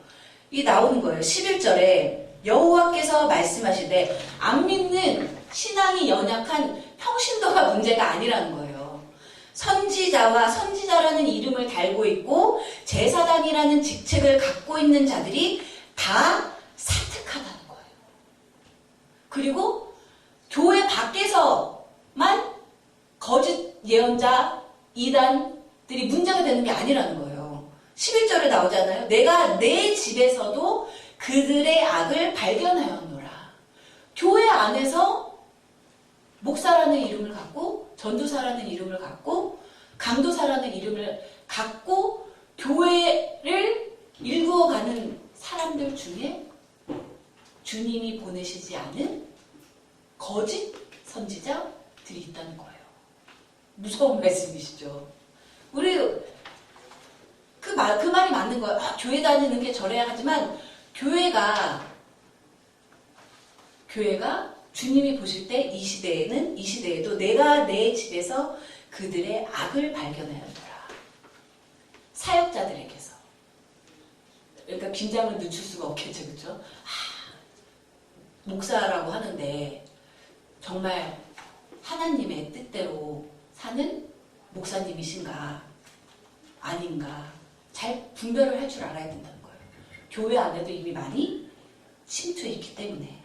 이 나오는 거예요. 11절에 여호와께서 말씀하시되 안 믿는 신앙이 연약한 평신도가 문제가 아니라는 거예요. 선지자라는 이름을 달고 있고 제사장이라는 직책을 갖고 있는 자들이 다 사특하다는 거예요. 그리고 교회 밖에서만 거짓 예언자, 이단들이 문제가 되는 게 아니라는 거예요. 11절에 나오잖아요. 내가 내 집에서도 그들의 악을 발견하였노라. 교회 안에서 목사라는 이름을 갖고 전도사라는 이름을 갖고 강도사라는 이름을 갖고 교회를 일구어가는 사람들 중에 주님이 보내시지 않은 거짓 선지자들이 있다는 거예요. 무서운 말씀이시죠. 우리 그 말이 맞는 거예요. 아, 교회 다니는 게 저래야 하지만 교회가 주님이 보실 때 이 시대에도 내가 내 집에서 그들의 악을 발견하였노라. 사역자들에게서. 그러니까 긴장을 늦출 수가 없겠죠. 그렇죠? 목사라고 하는데 정말 하나님의 뜻대로 사는 목사님이신가 아닌가 잘 분별을 할 줄 알아야 된다는 거예요. 교회 안에도 이미 많이 침투해 있기 때문에.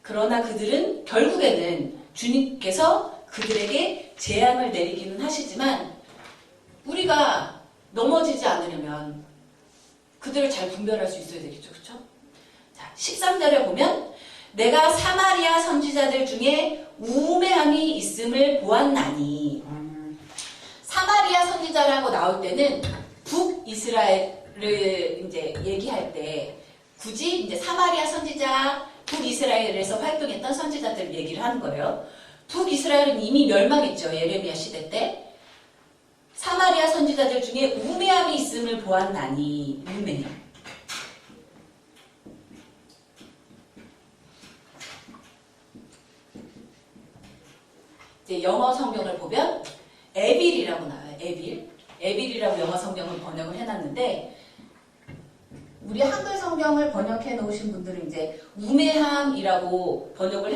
그러나 그들은 결국에는 주님께서 그들에게 재앙을 내리기는 하시지만 우리가 넘어지지 않으려면 그들을 잘 분별할 수 있어야 되겠죠. 그렇죠? 자, 13절에 보면 내가 사마리아 선지자들 중에 우매함이 있음을 보았나니. 사마리아 선지자라고 나올 때는 북이스라엘을 이제 얘기할 때 굳이 이제 사마리아 선지자, 북이스라엘에서 활동했던 선지자들 얘기를 하는 거예요. 북이스라엘은 이미 멸망했죠. 예레미야 시대 때. 사마리아 선지자들 중에 우매함이 있음을 보았나니. 우매. 이제 영어 성경을 보면 에빌이라고 나와요. 에빌이라고 영어 성경을 번역을 해놨는데 우리 한글 성경을 번역해 놓으신 분들은 이제 우매함이라고 번역을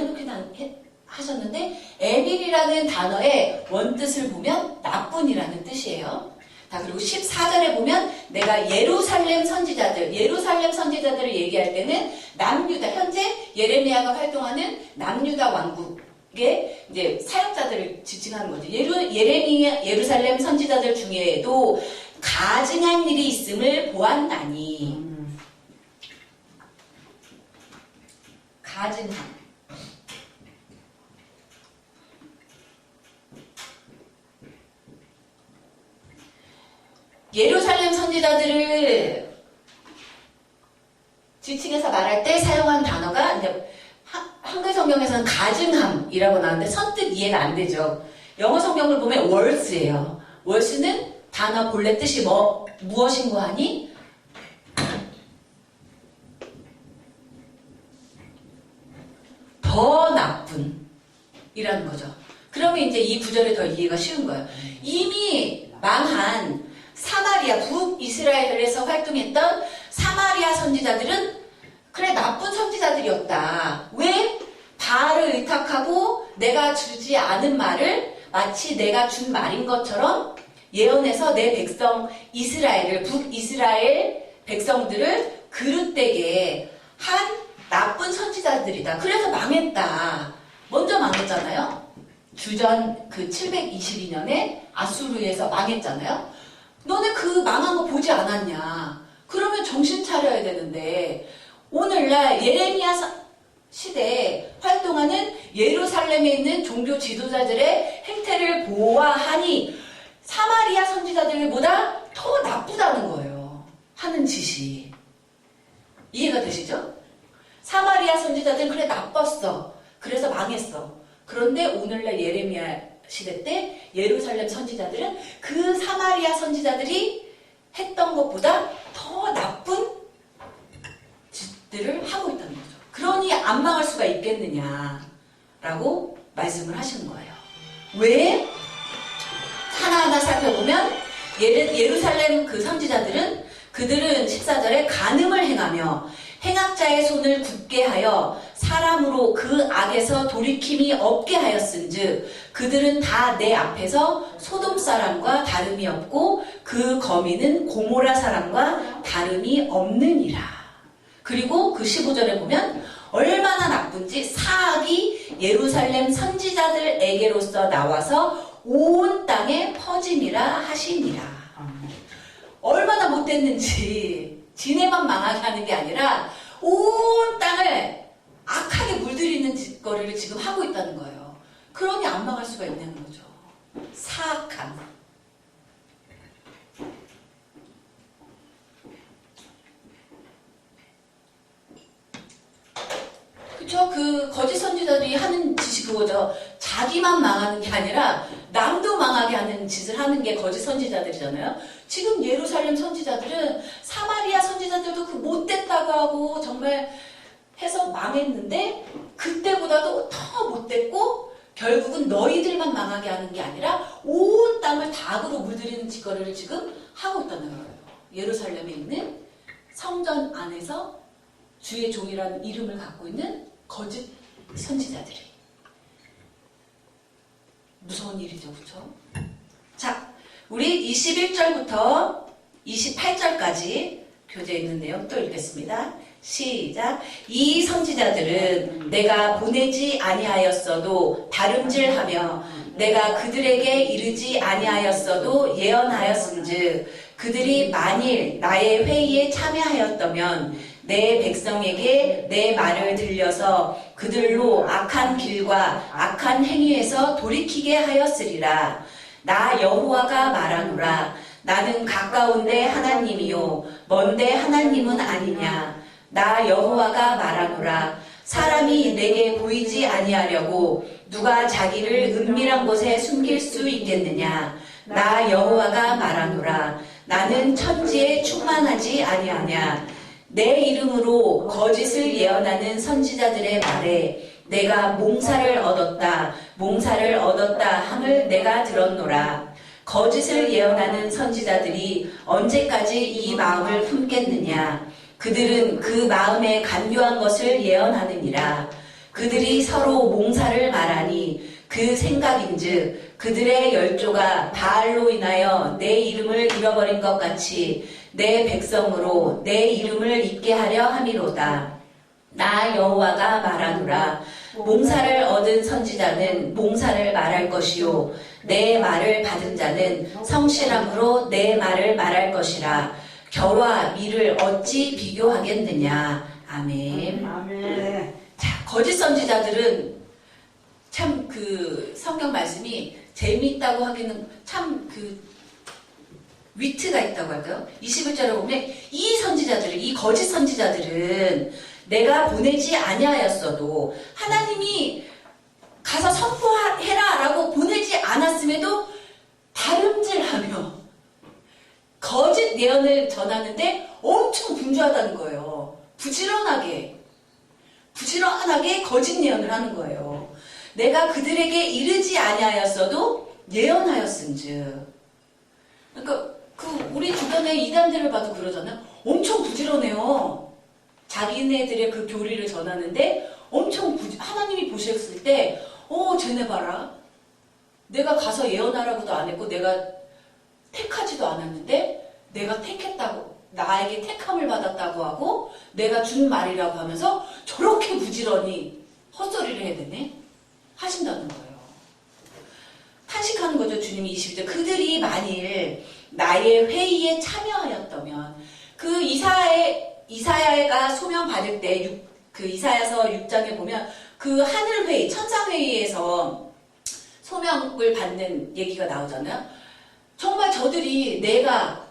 하셨는데 에빌이라는 단어의 원뜻을 보면 나쁜이라는 뜻이에요. 자, 그리고 14절에 보면 내가 예루살렘 선지자들을 얘기할 때는 남유다, 현재 예레미야가 활동하는 남유다 왕국의 이제 사역자들을 지칭하는 거죠. 예루살렘 선지자들 중에도 가증한 일이 있음을 보았나니. 가증한. 예루살렘 선지자들을 지칭해서 말할 때 사용한 단어가 이제 한글 성경에서는 가증함이라고 나오는데 선뜻 이해가 안 되죠. 영어 성경을 보면 월스예요. 월스는 단어 본래 뜻이 무엇인고 하니 더 나쁜 이라는 거죠. 그러면 이제 이 구절이 더 이해가 쉬운 거예요. 이미 망한 사마리아, 북이스라엘에서 활동했던 사마리아 선지자들은 그래 나쁜 선지자들이었다. 왜? 바알을 의탁하고 내가 주지 않은 말을 마치 내가 준 말인 것처럼 예언해서 내 백성 이스라엘을, 북이스라엘 백성들을 그릇되게 한 나쁜 선지자들이다. 그래서 망했다. 먼저 망했잖아요. 주전 그 722년에 아수르에서 망했잖아요. 너네 그 망한 거 보지 않았냐. 그러면 정신 차려야 되는데 오늘날 예레미야 시대에 활동하는 예루살렘에 있는 종교 지도자들의 행태를 보아하니 사마리아 선지자들보다 더 나쁘다는 거예요. 하는 짓이. 이해가 되시죠? 사마리아 선지자들은 그래 나빴어. 그래서 망했어. 그런데 오늘날 예레미야 시대 때 예루살렘 선지자들은 그 사마리아 선지자들이 했던 것보다 더 나쁜 짓들을 하고 있다는 거죠. 그러니 안 망할 수가 있겠느냐라고 말씀을 하시는 거예요. 왜? 하나하나 살펴보면 예루살렘 그 선지자들은 그들은 14절에 간음을 행하며 행악자의 손을 굳게 하여 사람으로 그 악에서 돌이킴이 없게 하였은즉 그들은 다 내 앞에서 소돔 사람과 다름이 없고 그 거미는 고모라 사람과 다름이 없느니라. 그리고 그 15절에 보면 얼마나 나쁜지 사악이 예루살렘 선지자들에게로서 나와서 온 땅에 퍼짐이라 하시니라. 얼마나 못됐는지 지네만 망하게 하는 게 아니라 온 땅을 악하게 물들이는 짓거리를 지금 하고 있다는 거예요. 그러니 안 망할 수가 있냐는 거죠. 사악함. 그쵸? 그 거짓 선지자들이 하는 짓이 그거죠. 자기만 망하는 게 아니라 남도 망하게 하는 짓을 하는 게 거짓 선지자들이잖아요. 지금 예루살렘 선지자들은 사마리아 선지자들도 그 못됐다고 하고 정말 해서 망했는데 그때보다도 더 못됐고 결국은 너희들만 망하게 하는 게 아니라 온 땅을 다 악으로 물들이는 짓거리를 지금 하고 있다는 거예요. 예루살렘에 있는 성전 안에서 주의 종이라는 이름을 갖고 있는 거짓 선지자들이. 무서운 일이죠, 그렇죠? 자, 우리 21절부터 28절까지 교재에 있는 내용 또 읽겠습니다. 시작. 이 선지자들은 내가 보내지 아니하였어도 다름질하며 내가 그들에게 이르지 아니하였어도 예언하였은즉 그들이 만일 나의 회의에 참여하였다면 내 백성에게 내 말을 들려서 그들로 악한 길과 악한 행위에서 돌이키게 하였으리라. 나 여호와가 말하노라. 나는 가까운데 하나님이요 먼데 하나님은 아니냐. 나 여호와가 말하노라. 사람이 내게 보이지 아니하려고 누가 자기를 은밀한 곳에 숨길 수 있겠느냐. 나 여호와가 말하노라. 나는 천지에 충만하지 아니하냐. 내 이름으로 거짓을 예언하는 선지자들의 말에 내가 몽사를 얻었다 함을 내가 들었노라. 거짓을 예언하는 선지자들이 언제까지 이 마음을 품겠느냐. 그들은 그 마음에 간교한 것을 예언하느니라. 그들이 서로 몽사를 말하니 그 생각인즉 그들의 열조가 바알로 인하여 내 이름을 잃어버린 것 같이 내 백성으로 내 이름을 잊게 하려 함이로다. 나 여호와가 말하노라. 몽사를 얻은 선지자는 몽사를 말할 것이요 내 말을 받은 자는 성실함으로 내 말을 말할 것이라. 겨와 밀을 어찌 비교하겠느냐. 아멘. 아멘. 자, 거짓 선지자들은 참 그 성경 말씀이 재미있다고 하기는 참 그 위트가 있다고 할까요? 21절에 보면 이 선지자들은, 이 거짓 선지자들은 내가 보내지 아니하였어도 하나님이 가서 선포해라 라고 보내지 않았음에도 다름질하며 거짓 예언을 전하는데 엄청 분주하다는 거예요. 부지런하게 거짓 예언을 하는 거예요. 내가 그들에게 이르지 아니하였어도 예언하였은즉. 그러니까 우리 주변의 이단들을 봐도 그러잖아요. 엄청 부지런해요. 자기네들의 그 교리를 전하는데 엄청 하나님이 보셨을 때 쟤네 봐라. 내가 가서 예언하라고도 안 했고 내가 택하지도 않았는데 내가 택했다고, 나에게 택함을 받았다고 하고 내가 준 말이라고 하면서 저렇게 부지런히 헛소리를 해야 되네? 하신다는 거예요. 탄식하는 거죠. 주님이 22절. 그들이 만일 나의 회의에 참여하였다면, 그 이사야가 소명 받을 때 그 이사야서 6장에 보면 그 하늘회의, 천상회의에서 소명을 받는 얘기가 나오잖아요. 정말 저들이 내가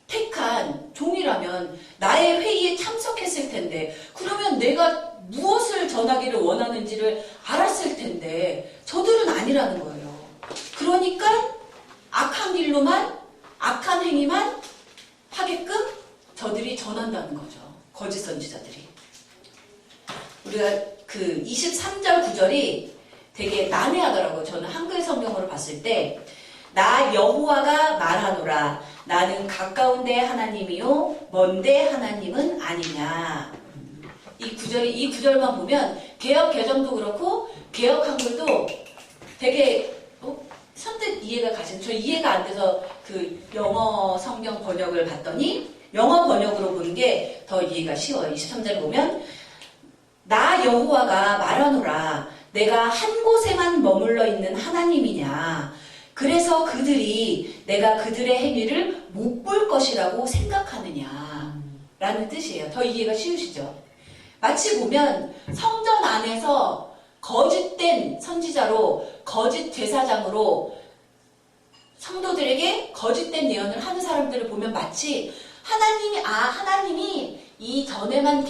택한 종이라면 나의 회의에 참석했을 텐데, 그러면 내가 무엇을 전하기를 원하는지를 알았을 텐데 저들은 아니라는 거예요. 그러니까 악한 길로만, 악한 행위만 하게끔 저들이 전한다는 거죠. 거짓 선지자들이. 우리가 그 23절 9절이 되게 난해하더라고요. 저는 한글 성경으로 봤을 때 나 여호와가 말하노라. 나는 가까운데 하나님이요 먼데 하나님은 아니냐. 이 구절만 보면 개역 개정도 그렇고 개역 한글도 되게 선뜻 이해가 가시는. 저 이해가 안 돼서 그 영어 성경 번역을 봤더니 영어 번역으로 보는 게 더 이해가 쉬워요. 23절을 보면 나 여호와가 말하노라. 내가 한 곳에만 머물러 있는 하나님이냐. 그래서 그들이 내가 그들의 행위를 못 볼 것이라고 생각하느냐 라는 뜻이에요. 더 이해가 쉬우시죠? 마치 보면 성전 안에서 거짓된 선지자로, 거짓 제사장으로 성도들에게 거짓된 예언을 하는 사람들을 보면 마치 하나님이 이전에만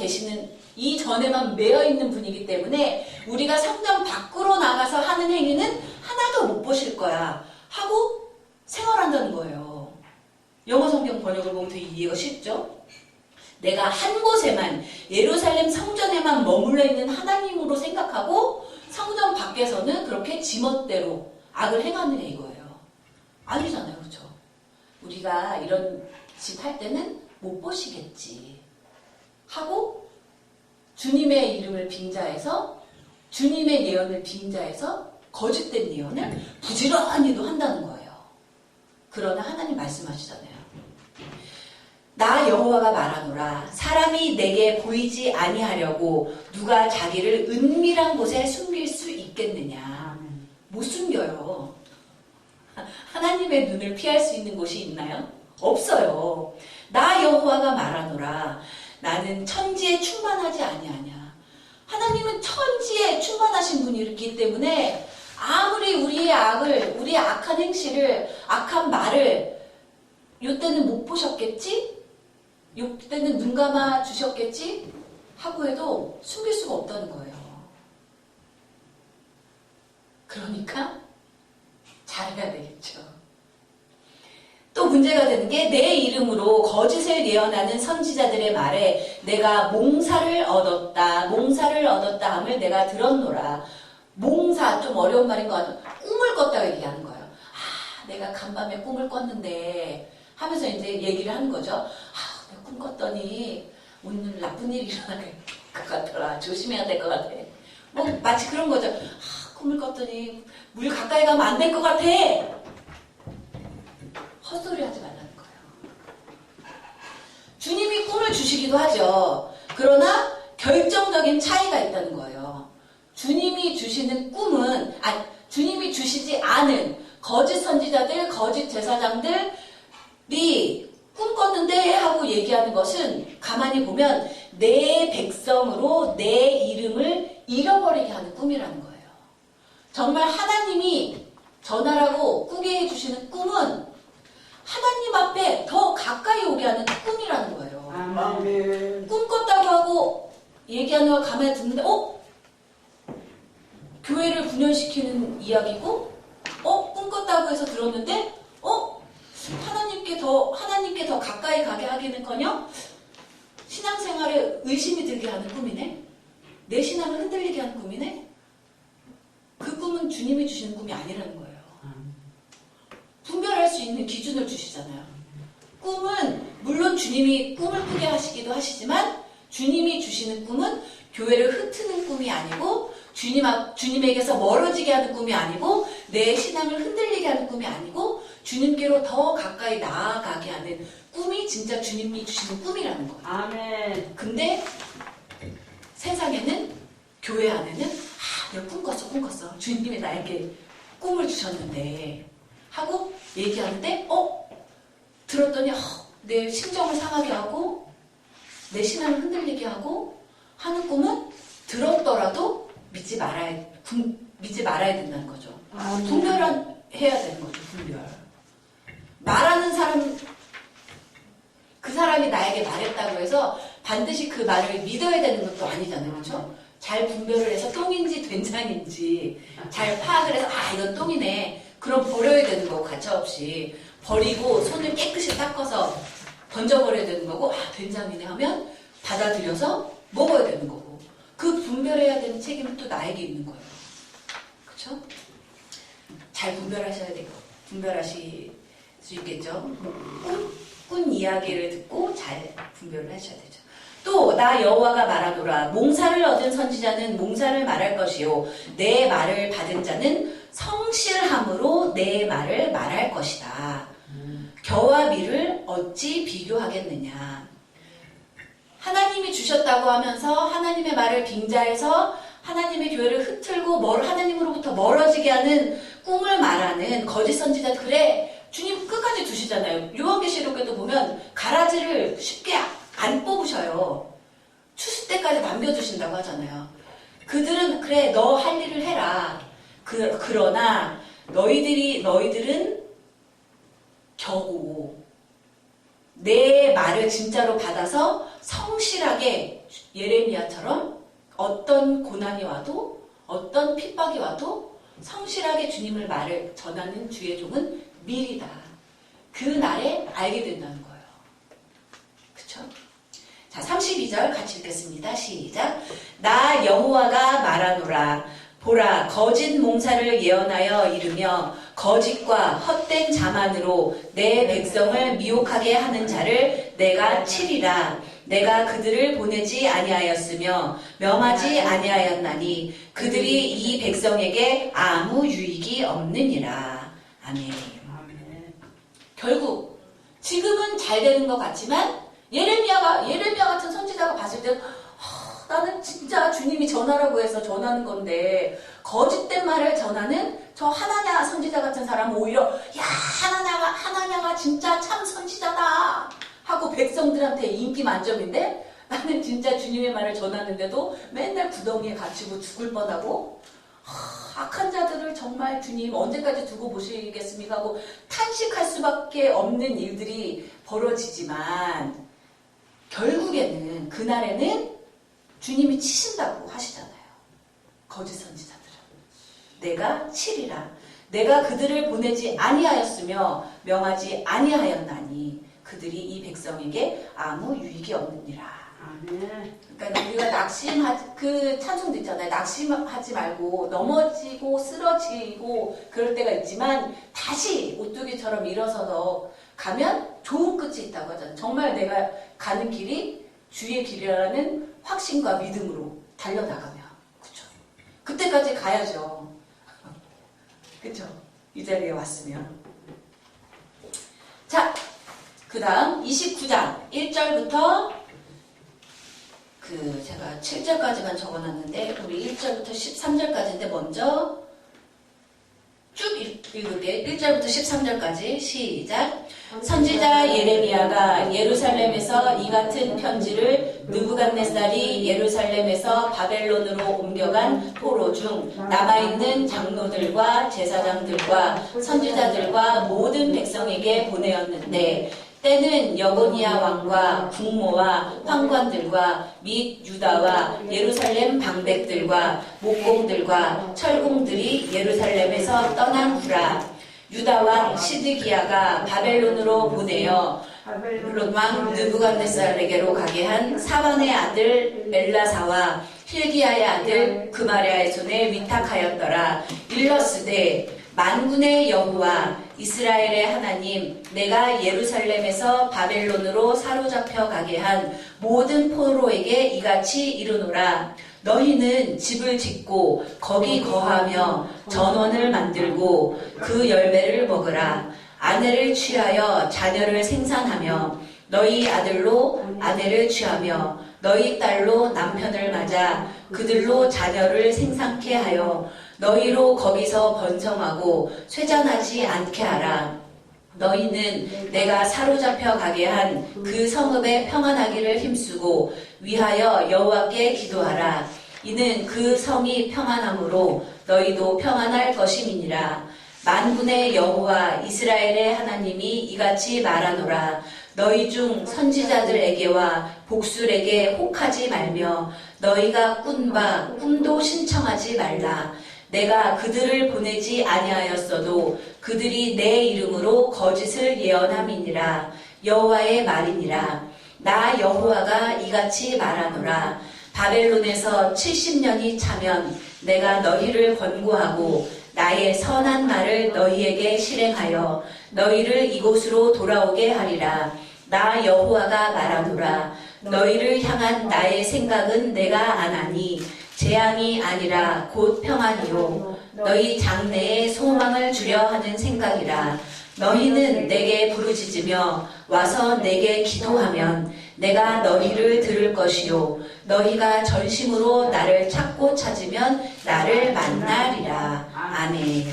매여 있는 분이기 때문에 우리가 성전 밖으로 나가서 하는 행위는 하나도 못 보실 거야 하고 생활한다는 거예요. 영어 성경 번역을 보면 되게 이해가 쉽죠? 내가 한 곳에만, 예루살렘 성전에만 머물러 있는 하나님으로 생각하고 성전 밖에서는 그렇게 지멋대로 악을 행하느냐 이거예요. 아니잖아요. 그렇죠? 우리가 이런 짓 할 때는 못 보시겠지 하고 주님의 이름을 빙자해서, 주님의 예언을 빙자해서 거짓된 예언을 부지런히도 한다는 거예요. 그러나 하나님 말씀하시잖아요. 나 여호와가 말하노라. 사람이 내게 보이지 아니하려고 누가 자기를 은밀한 곳에 숨길 수 있겠느냐. 못 숨겨요. 하나님의 눈을 피할 수 있는 곳이 있나요? 없어요. 나 여호와가 말하노라. 나는 천지에 충만하지 아니하냐. 하나님은 천지에 충만하신 분이기 때문에 아무리 우리의 악한 행실을, 악한 말을 요때는 못 보셨겠지? 요때는 눈 감아 주셨겠지? 하고 해도 숨길 수가 없다는 거예요. 그러니까 잘해야 되겠죠. 또 문제가 되는 게 내 이름으로 거짓을 예언하는 선지자들의 말에 내가 몽사를 얻었다 함을 내가 들었노라. 몽사, 좀 어려운 말인 것 같아요. 꿈을 꿨다고 얘기하는 거예요. 내가 간밤에 꿈을 꿨는데 하면서 이제 얘기를 하는 거죠. 내가 꿈 꿨더니 오늘 나쁜 일이 일어날 것 같더라. 조심해야 될 것 같아. 뭐 마치 그런 거죠. 꿈을 꿨더니 물 가까이 가면 안 될 것 같아. 헛소리 하지 말라는 거예요. 주님이 꿈을 주시기도 하죠. 그러나 결정적인 차이가 있다는 거예요. 주님이 주시는 꿈은, 주님이 주시지 않은 거짓 선지자들, 거짓 제사장들이 꿈 꿨는데 하고 얘기하는 것은 가만히 보면 내 백성으로 내 이름을 잃어버리게 하는 꿈이라는 거예요. 정말 하나님이 전하라고 꾸게 해주시는 꿈은 하나님 앞에 더 가까이 오게 하는 꿈이라는 거예요. 아멘. 꿈 꿨다고 하고 얘기하는 걸 가만히 듣는데 교회를 분열시키는 이야기고 꿈 꿨다고 해서 들었는데 하나님께 더 가까이 가게 하기는커녕 신앙생활에 의심이 들게 하는 꿈이네. 내 신앙을 흔들리게 하는 꿈이네. 그 꿈은 주님이 주시는 꿈이 아니라는 거예요. 분별할 수 있는 기준을 주시잖아요. 꿈은 물론 주님이 꿈을 꾸게 하시기도 하시지만 주님이 주시는 꿈은 교회를 흩트는 꿈이 아니고 주님에게서 멀어지게 하는 꿈이 아니고 내 신앙을 흔들리게 하는 꿈이 아니고 주님께로 더 가까이 나아가게 하는 꿈이 진짜 주님이 주시는 꿈이라는 거예요. 아멘. 근데 세상에는, 교회 안에는 내가 꿈 꿨어. 주님이 나에게 꿈을 주셨는데 하고 얘기하는데 들었더니 내 심정을 상하게 하고 내 신앙을 흔들리게 하고 하는 꿈은 들었더라도 믿지 말아야 된다는 거죠. 분별해야 되는 거죠. 분별. 말하는 사람, 그 사람이 나에게 말했다고 해서 반드시 그 말을 믿어야 되는 것도 아니잖아요. 그렇죠? 잘 분별을 해서 똥인지 된장인지 잘 파악을 해서 이건 똥이네. 그럼 버려야 되는 거고, 가차없이 버리고 손을 깨끗이 닦아서 던져버려야 되는 거고, 된장이네 하면 받아들여서 먹어야 되는 거고, 그 분별해야 되는 책임은 또 나에게 있는 거예요. 그렇죠? 잘 분별하셔야 되고, 분별하실 수 있겠죠. 꾼 이야기를 듣고 잘 분별을 하셔야 되죠. 또 나 여호와가 말하노라. 몽사를 얻은 선지자는 몽사를 말할 것이요 내 말을 받은 자는 성실함으로 내 말을 말할 것이다. 겨와 밀을 어찌 비교하겠느냐. 하나님이 주셨다고 하면서 하나님의 말을 빙자해서 하나님의 교회를 흩틀고 하나님으로부터 멀어지게 하는 꿈을 말하는 거짓 선지자, 그래 주님 끝까지 두시잖아요. 요한계시록에도 보면 가라지를 쉽게 안 뽑으셔요. 추수 때까지 남겨두신다고 하잖아요. 그들은 그래 너 할 일을 해라. 그러나 너희들은 겨우 내 말을 진짜로 받아서 성실하게 예레미야처럼 어떤 고난이 와도 어떤 핍박이 와도 성실하게 주님을 말을 전하는 주의 종은 밀이다. 그 날에 알게 된다는 거예요. 그쵸? 자, 32절 같이 읽겠습니다. 시작. 나 여호와가 말하노라. 보라, 거짓 몽사를 예언하여 이르며 거짓과 헛된 자만으로 내 백성을 미혹하게 하는 자를 내가 치리라. 내가 그들을 보내지 아니하였으며 명하지 아니하였나니 그들이 이 백성에게 아무 유익이 없느니라. 아멘. 결국 지금은 잘 되는 것 같지만 예레미야 같은 선지자가 봤을 때 나는 진짜 주님이 전하라고 해서 전하는 건데 거짓된 말을 전하는 저 하나냐 선지자 같은 사람은 오히려 야 하나냐가 진짜 참 선지자다 하고 백성들한테 인기 만점인데 나는 진짜 주님의 말을 전하는데도 맨날 구덩이에 갇히고 죽을 뻔하고 악한 자들을 정말 주님 언제까지 두고 보시겠습니까 하고 탄식할 수밖에 없는 일들이 벌어지지만 결국에는 그날에는 주님이 치신다고 하시잖아요. 거짓 선지자들은. 내가 치리라. 내가 그들을 보내지 아니하였으며 명하지 아니하였나니 그들이 이 백성에게 아무 유익이 없느니라. 그러니까 우리가 그 찬송도 있잖아요. 낙심하지 말고 넘어지고 쓰러지고 그럴 때가 있지만 다시 오뚜기처럼 일어서서 가면 좋은 끝이 있다고 하잖아요. 정말 내가 가는 길이 주의 길이라는 확신과 믿음으로 달려나가면. 그쵸? 그때까지 가야죠. 그쵸? 이 자리에 왔으면. 자, 그 다음 29장 1절부터 제가 7절까지만 적어놨는데 우리 1절부터 13절까지인데 먼저 쭉 읽을게요. 1절부터 13절까지 시작. 선지자 예레미야가 예루살렘에서 이 같은 편지를 느부갓네살이 예루살렘에서 바벨론으로 옮겨간 포로 중 남아있는 장로들과 제사장들과 선지자들과 모든 백성에게 보내었는데 때는 여고니아 왕과 국모와 황관들과 및 유다와 예루살렘 방백들과 목공들과 철공들이 예루살렘에서 떠난 후라. 유다 왕 시드기야가 바벨론으로 보내어 바벨론 왕 느부갓네살에게로 가게 한 사반의 아들 엘라사와 힐기야의 아들 그마랴의 손에 위탁하였더라. 일러스되 만군의 여호와 이스라엘의 하나님, 내가 예루살렘에서 바벨론으로 사로잡혀 가게 한 모든 포로에게 이같이 이르노라. 너희는 집을 짓고 거기 거하며 전원을 만들고 그 열매를 먹으라. 아내를 취하여 자녀를 생산하며 너희 아들로 아내를 취하며 너희 딸로 남편을 맞아 그들로 자녀를 생산케 하여 너희로 거기서 번성하고 쇠잔하지 않게 하라. 너희는 내가 사로잡혀 가게 한 그 성읍에 평안하기를 힘쓰고 위하여 여호와께 기도하라. 이는 그 성이 평안함으로 너희도 평안할 것임이니라. 만군의 여호와 이스라엘의 하나님이 이같이 말하노라. 너희 중 선지자들에게와 복술에게 혹하지 말며 너희가 꾼 바 꿈도 신청하지 말라. 내가 그들을 보내지 아니하였어도 그들이 내 이름으로 거짓을 예언함이니라. 여호와의 말이니라. 나 여호와가 이같이 말하노라. 바벨론에서 70년이 차면 내가 너희를 권고하고 나의 선한 말을 너희에게 실행하여 너희를 이곳으로 돌아오게 하리라. 나 여호와가 말하노라. 너희를 향한 나의 생각은 내가 아나니 재앙이 아니라 곧 평안이요 너희 장래에 소망을 주려 하는 생각이라. 너희는 내게 부르짖으며 와서 내게 기도하면 내가 너희를 들을 것이요 너희가 전심으로 나를 찾고 찾으면 나를 만나리라. 아멘.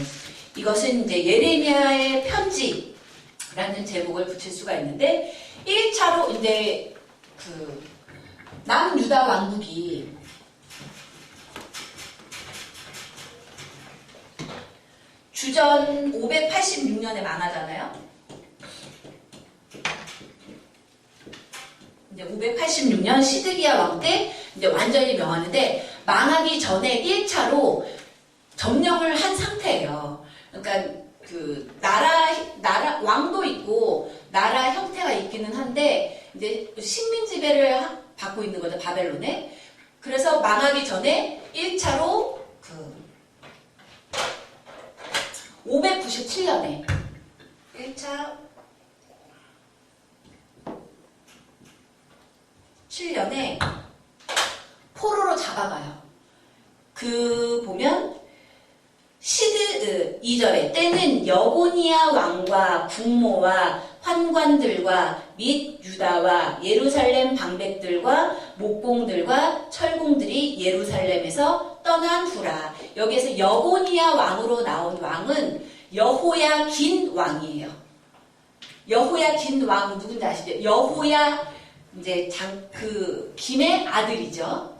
이것은 이제 예레미야의 편지라는 제목을 붙일 수가 있는데 1차로 이제 남유다 왕국이 주전 586년에 망하잖아요. 이제 586년 시드기야 왕 때 이제 완전히 명하는데 망하기 전에 1차로 점령을 한 상태예요. 그러니까 그 나라 왕도 있고 나라 형태가 있기는 한데 이제 식민 지배를 받고 있는 거죠, 바벨론에. 그래서 망하기 전에 1차로 597년에 1차 7년에 포로로 잡아가요. 보면 2절에 때는 여고니아 왕과 국모와 환관들과 및 유다와 예루살렘 방백들과 목공들과 철공들이 예루살렘에서 떠난 후라. 여기에서 여고니아 왕으로 나온 왕은 여호야긴 왕이에요. 여호야긴 왕 누군지 아시죠? 여호야 이제 김의 아들이죠.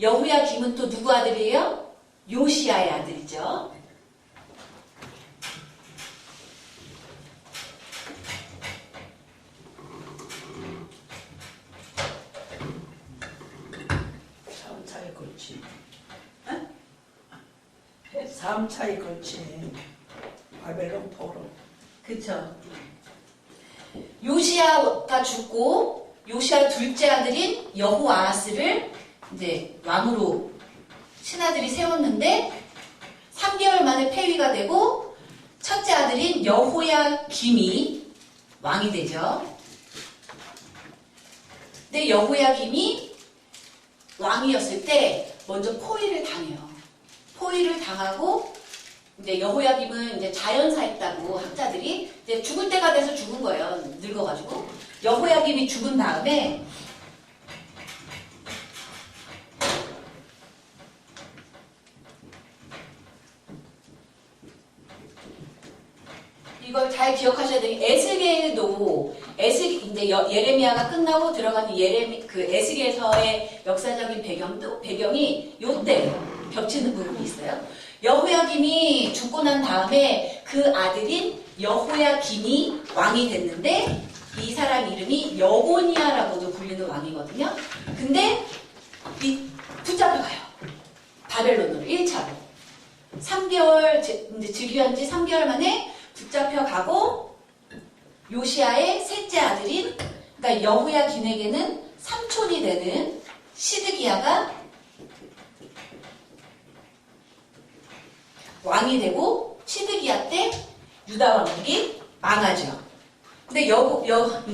여호야김은 또 누구 아들이에요? 요시야의 아들이죠. 삼차에 걸친. 3차에 걸친 바벨론 포로. 그쵸. 요시야가 죽고 요시야 둘째 아들인 여호아하스를 이제 왕으로 신하들이 세웠는데 3개월 만에 폐위가 되고 첫째 아들인 여호야김이 왕이 되죠. 근데 여호야김이 왕이었을 때 먼저 포위를 당해요. 포위를 당하고 이제 여호야김은 이제 자연사했다고 학자들이 이제 죽을 때가 돼서 죽은 거예요. 늙어가지고 여호야김이 죽은 다음에 이걸 잘 기억하셔야 돼요. 에스겔도 이제 예레미야가 끝나고 들어가는 에스겔서의 역사적인 배경이 요때 겹치는 부분이 있어요. 여호야김이 죽고 난 다음에 그 아들인 여호야김이 왕이 됐는데 이 사람 이름이 여고니아라고도 불리는 왕이거든요. 근데 붙잡혀가요. 바벨론으로 1차로. 3개월 이제 즉위한 지 3개월 만에 붙잡혀가고 요시야의 셋째 아들인 그러니까 여호야김에게는 삼촌이 되는 시드기야가 왕이 되고 시드기야 때 유다 왕국이 망하죠. 근데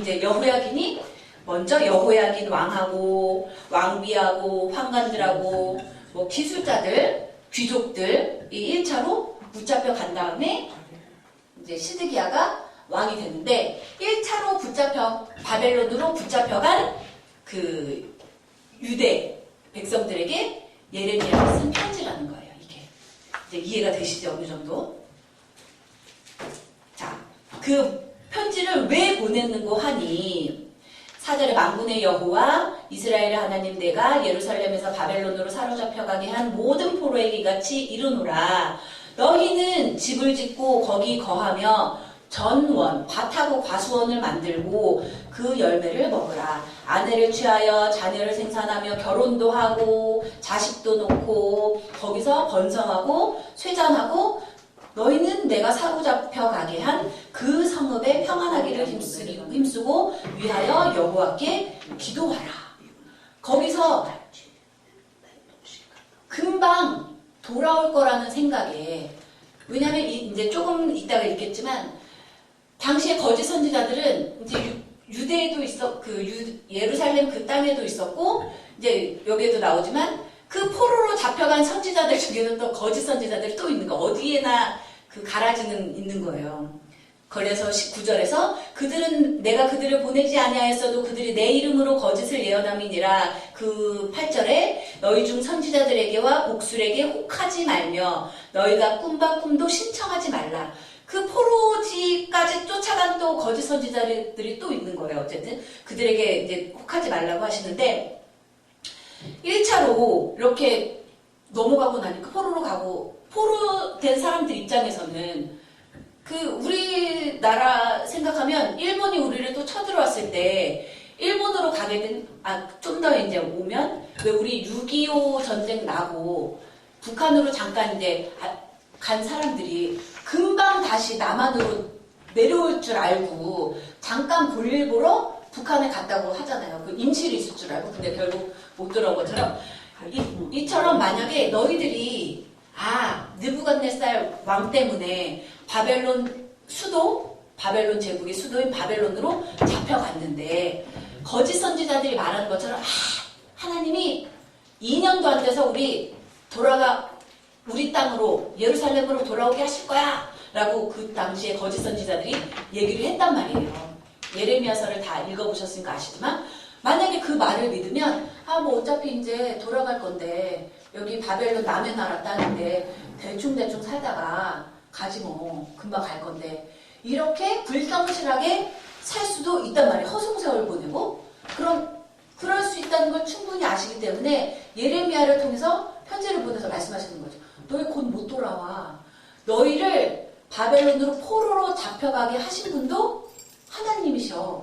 이제 여호야긴이 먼저 여호야긴 왕하고 왕비하고 환관들하고 뭐 기술자들, 귀족들 이 1차로 붙잡혀 간 다음에 이제 시드기야가 왕이 됐는데 1차로 바벨론으로 붙잡혀간 그 유대 백성들에게 예레미야가 쓴 편지라는 거예요. 이게 이제 이해가 되시죠? 어느 정도? 자, 그 편지를 왜 보냈는고 하니 4절에 만군의 여호와 이스라엘의 하나님 내가 예루살렘에서 바벨론으로 사로잡혀가게 한 모든 포로에게 이같이 이르노라. 너희는 집을 짓고 거기 거하며 전원, 밭하고 과수원을 만들고 그 열매를 먹으라. 아내를 취하여 자녀를 생산하며 결혼도 하고 자식도 놓고 거기서 번성하고 쇠잔하고 너희는 내가 사로잡혀 가게 한 그 성읍에 평안하기를 힘쓰고 위하여 여호와께 기도하라. 거기서 금방 돌아올 거라는 생각에, 왜냐하면 이제 조금 이따가 읽겠지만 당시에 거짓 선지자들은 이제 유대에도 예루살렘 그 땅에도 있었고 이제 여기에도 나오지만 그 포로로 잡혀간 선지자들 중에는 또 거짓 선지자들이 또 있는 거, 어디에나 그 가라지는 있는 거예요. 그래서 19절에서 그들은 내가 그들을 보내지 아니하였어도 그들이 내 이름으로 거짓을 예언함이니라. 그 8절에 너희 중 선지자들에게와 복술에게 혹하지 말며 너희가 꿈바 꿈도 신청하지 말라. 그 포로지까지 쫓아간 또 거짓 선지자들이 또 있는 거예요. 어쨌든 그들에게 이제 혹하지 말라고 하시는데 1차로 이렇게 넘어가고 나니까 포로로 가고, 포로 된 사람들 입장에서는 우리나라 생각하면 일본이 우리를 또 쳐들어왔을 때 일본으로 가게 된, 좀 더 이제 오면, 왜 우리 6.25 전쟁 나고, 북한으로 잠깐 이제 간 사람들이 금방 다시 남한으로 내려올 줄 알고, 잠깐 볼일 보러 북한에 갔다고 하잖아요. 그 임시로 있을 줄 알고, 근데 결국 못 돌아온 것처럼, 이처럼 만약에 너희들이, 느부갓네살 왕 때문에 바벨론 수도, 바벨론 제국의 수도인 바벨론으로 잡혀갔는데, 거짓 선지자들이 말하는 것처럼 하나님이 2년도 안 돼서 우리 땅으로 예루살렘으로 돌아오게 하실 거야 라고 그 당시에 거짓 선지자들이 얘기를 했단 말이에요. 예레미야서를 다 읽어보셨으니까 아시지만 만약에 그 말을 믿으면 뭐 어차피 이제 돌아갈 건데 여기 바벨론 남의 나라 땅인데 대충 살다가 가지 뭐 금방 갈 건데 이렇게 불성실하게 살 수도 있단 말이에요. 허송세월 보내고 그럴 수 있다는 걸 충분히 아시기 때문에 예레미야를 통해서 편지를 보내서 말씀하시는 거죠. 너희 곧 못 돌아와. 너희를 바벨론으로 포로로 잡혀가게 하신 분도 하나님이셔.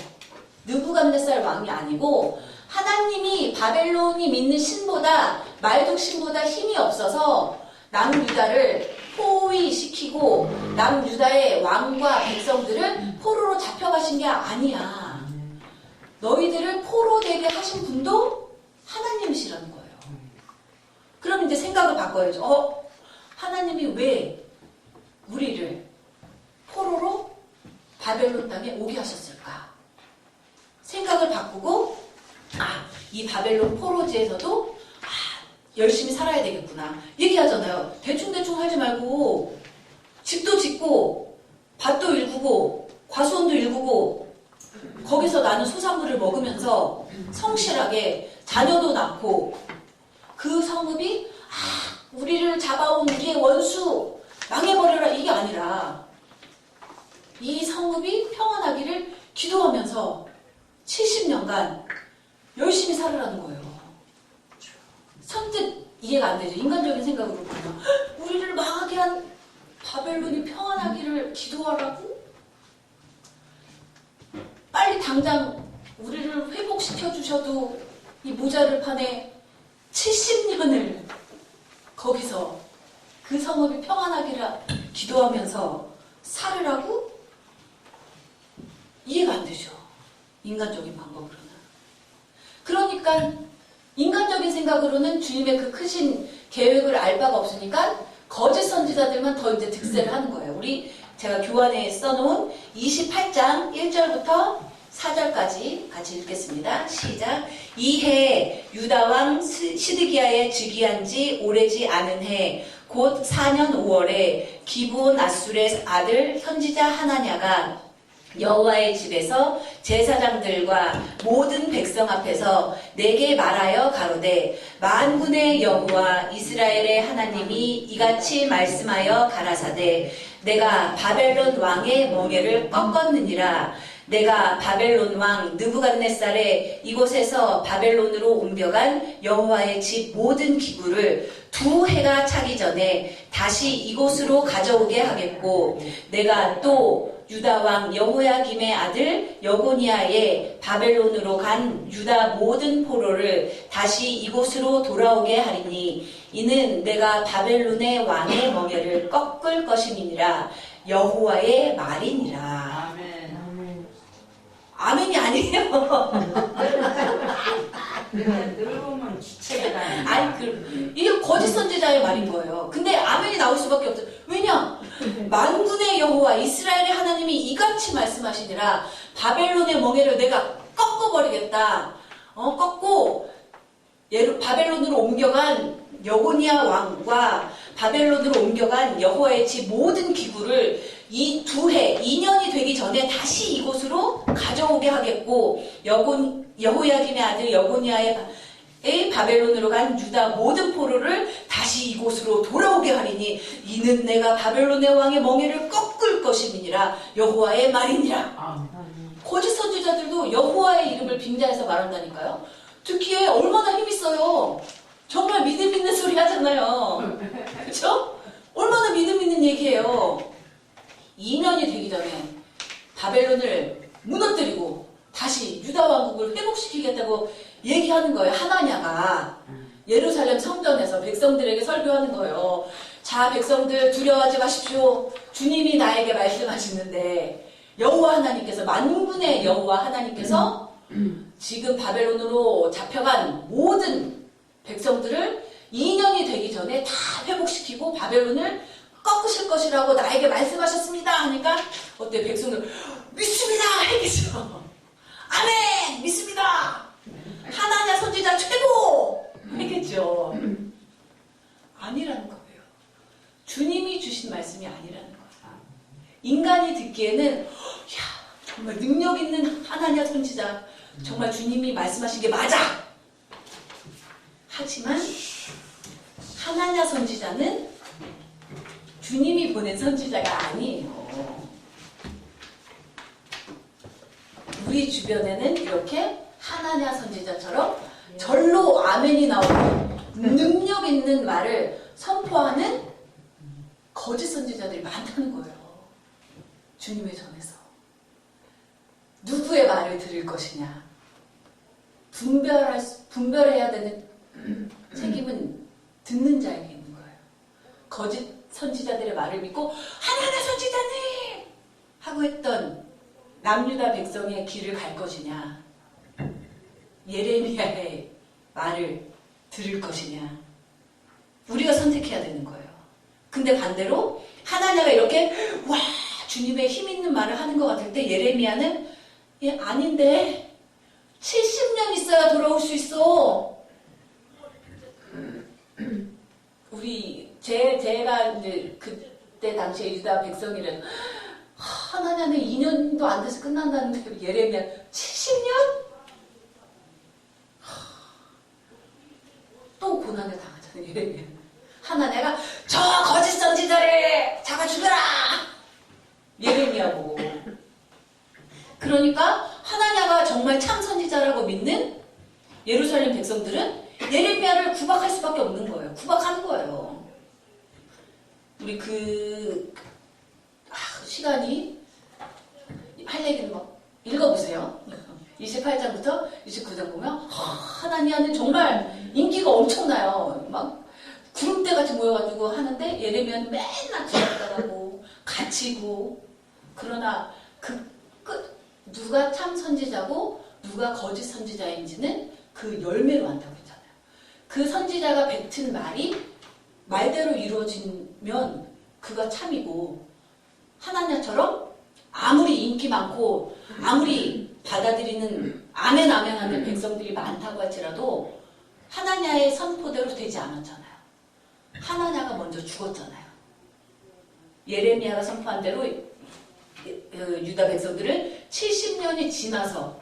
느부갓네살 왕이 아니고 하나님이 바벨론이 믿는 신보다 말뚝 신보다 힘이 없어서 남유다를 포위시키고 남유다의 왕과 백성들을 포로로 잡혀가신 게 아니야. 너희들을 포로 되게 하신 분도 하나님이시라는 거예요. 그럼 이제 생각을 바꿔야죠. 하나님이 왜 우리를 포로로 바벨론 땅에 오게 하셨을까? 생각을 바꾸고 이 바벨론 포로지에서도 열심히 살아야 되겠구나 얘기하잖아요. 대충 하지 말고 집도 짓고 밭도 일구고 과수원도 일구고 거기서 나는 소산물을 먹으면서 성실하게 자녀도 낳고 그 성읍이 우리를 잡아온 우리의 원수 망해버려라 이게 아니라 이 성읍이 평안하기를 기도하면서 70년간 열심히 살으라는 거예요. 선뜻 이해가 안 되죠. 인간적인 생각으로 보면 우리를 망하게 한 바벨론이 평안하기를 기도하라고? 빨리 당장 우리를 회복시켜 주셔도 이 모자를 판에 70년을 거기서 그 성읍이 평안하기를 기도하면서 살으라고? 이해가 안 되죠. 인간적인 방법으로는. 그러니까 인간적인 생각으로는 주님의 그 크신 계획을 알 바가 없으니까 거짓 선지자들만 더 이제 득세를 하는 거예요. 제가 교환에 써놓은 28장 1절부터 4절까지 같이 읽겠습니다. 시작. 이해 유다왕 시드기야에 즉위한 지 오래지 않은 해 곧 4년 5월에 기브온 아술의 아들 선지자 하나냐가 여호와의 집에서 제사장들과 모든 백성 앞에서 내게 말하여 가로되 만군의 여호와 이스라엘의 하나님이 이같이 말씀하여 가라사대 내가 바벨론 왕의 멍에를 꺾었느니라. 내가 바벨론 왕 느부갓네살의 이곳에서 바벨론으로 옮겨간 여호와의 집 모든 기구를 2해가 차기 전에 다시 이곳으로 가져오게 하겠고 내가 또 유다 왕 여호야김의 아들 여고니아의 바벨론으로 간 유다 모든 포로를 다시 이곳으로 돌아오게 하리니 이는 내가 바벨론의 왕의 멍에를 꺾을 것임이니라. 여호와의 말이니라. 아멘이 아니에요. 늘 보면 지체가 이게 거짓 선지자의 말인 거예요. 근데 아멘이 나올 수밖에 없어요. 왜냐? 만군의 여호와 이스라엘의 하나님이 이같이 말씀하시니라. 바벨론의 멍에를 내가 꺾어버리겠다. 꺾고 바벨론으로 옮겨간 여고니아 왕과 바벨론으로 옮겨간 여호와의 집 모든 기구를 이 2년이 되기 전에 다시 이곳으로 가져오게 하겠고 여호야김의 아들 여고니아의 바벨론으로 간 유다 모든 포로를 다시 이곳으로 돌아오게 하리니 이는 내가 바벨론의 왕의 멍에를 꺾을 것임이니라. 여호와의 말이니라. 거짓 선지자들도 여호와의 이름을 빙자해서 말한다니까요. 듣기에 얼마나 힘있어요. 정말 믿음 있는 소리 하잖아요. 그렇죠? 얼마나 믿음 있는 얘기예요. 2년이 되기 전에 바벨론을 무너뜨리고 다시 유다 왕국을 회복시키겠다고 얘기하는 거예요. 하나냐가 예루살렘 성전에서 백성들에게 설교하는 거예요. 자, 백성들 두려워하지 마십시오. 주님이 나에게 말씀하시는데 여호와 하나님께서, 만군의 여호와 하나님께서 지금 바벨론으로 잡혀간 모든 백성들을 2년이 되기 전에 다 회복시키고 바벨론을 꺾으실 것이라고 나에게 말씀하셨습니다 하니까 어때? 백성들 믿습니다 해겠죠. 아멘 믿습니다. 하나냐 선지자 최고 했겠죠. 아니라는 거예요. 주님이 주신 말씀이 아니라는 거예요. 인간이 듣기에는 야, 정말 능력 있는 하나냐 선지자, 정말 주님이 말씀하신 게 맞아. 하지만 하나냐 선지자는 주님이 보낸 선지자가 아니에요. 우리 주변에는 이렇게 하나냐 선지자처럼 절로 아멘이 나오고 능력 있는 말을 선포하는 거짓 선지자들이 많다는 거예요. 주님의 전에서. 누구의 말을 들을 것이냐. 분별해야 되는 책임은 듣는 자에게 있는 거예요. 거짓 선지자들의 말을 믿고 하나님 선지자님! 하고 했던 남유다 백성의 길을 갈 것이냐, 예레미야의 말을 들을 것이냐, 우리가 선택해야 되는 거예요. 근데 반대로 하나냐가 이렇게 와 주님의 힘 있는 말을 하는 것 같을 때 예레미야는 아닌데 70년 있어야 돌아올 수 있어. 제가 이제 그때 당시에 유다 백성이래. 하나냐는 2년도 안 돼서 끝난다는데 예레미야 70년? 또 고난을 당하잖아요. 예레미야. 하나냐가 저 거짓 선지자를 잡아 죽여라. 예레미야 보고. 그러니까 하나냐가 정말 참 선지자라고 믿는 예루살렘 백성들은 예레미야를 구박할 수밖에 없는 거예요. 구박하는 거예요. 우리 시간이 할 얘기는 막 읽어보세요. 28장부터 29장 보면 하나냐는 정말 인기가 엄청나요. 막 구름대 같이 모여가지고 하는데 예레미야는 맨날 구박당하고 갇히고. 그러나 누가 참 선지자고 누가 거짓 선지자인지는 그 열매로 안다고 했잖아요. 그 선지자가 뱉은 말이 말대로 이루어지면 그가 참이고, 하나냐처럼 아무리 인기 많고 아무리 받아들이는 아멘 아멘 하는 백성들이 많다고 할지라도 하나냐의 선포대로 되지 않았잖아요. 하나냐가 먼저 죽었잖아요. 예레미야가 선포한 대로 유다 백성들은 70년이 지나서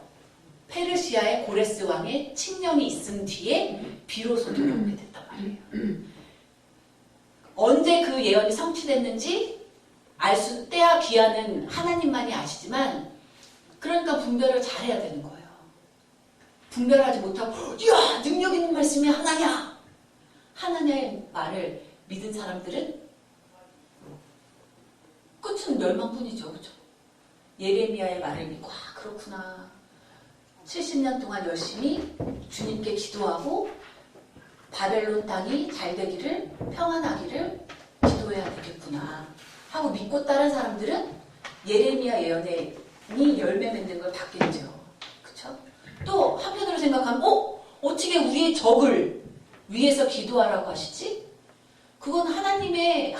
페르시아의 고레스 왕의 칙령이 있은 뒤에 비로소 돌아오게 됐단 말이에요. 언제 그 예언이 성취됐는지 때와 기한은 하나님만이 아시지만, 그러니까 분별을 잘해야 되는 거예요. 분별하지 못하고 이야 능력 있는 말씀이 하나냐, 하나냐의 말을 믿은 사람들은 끝은 멸망뿐이죠. 그렇죠? 예레미야의 말을 믿고 그렇구나, 70년 동안 열심히 주님께 기도하고 바벨론 땅이 잘 되기를, 평안하기를 기도해야 되겠구나 하고 믿고 따른 사람들은 예레미야 예언이 열매 맺는 걸 받겠죠. 그쵸? 또 한편으로 생각하면 어떻게 우리의 적을 위해서 기도하라고 하시지? 그건 하나님의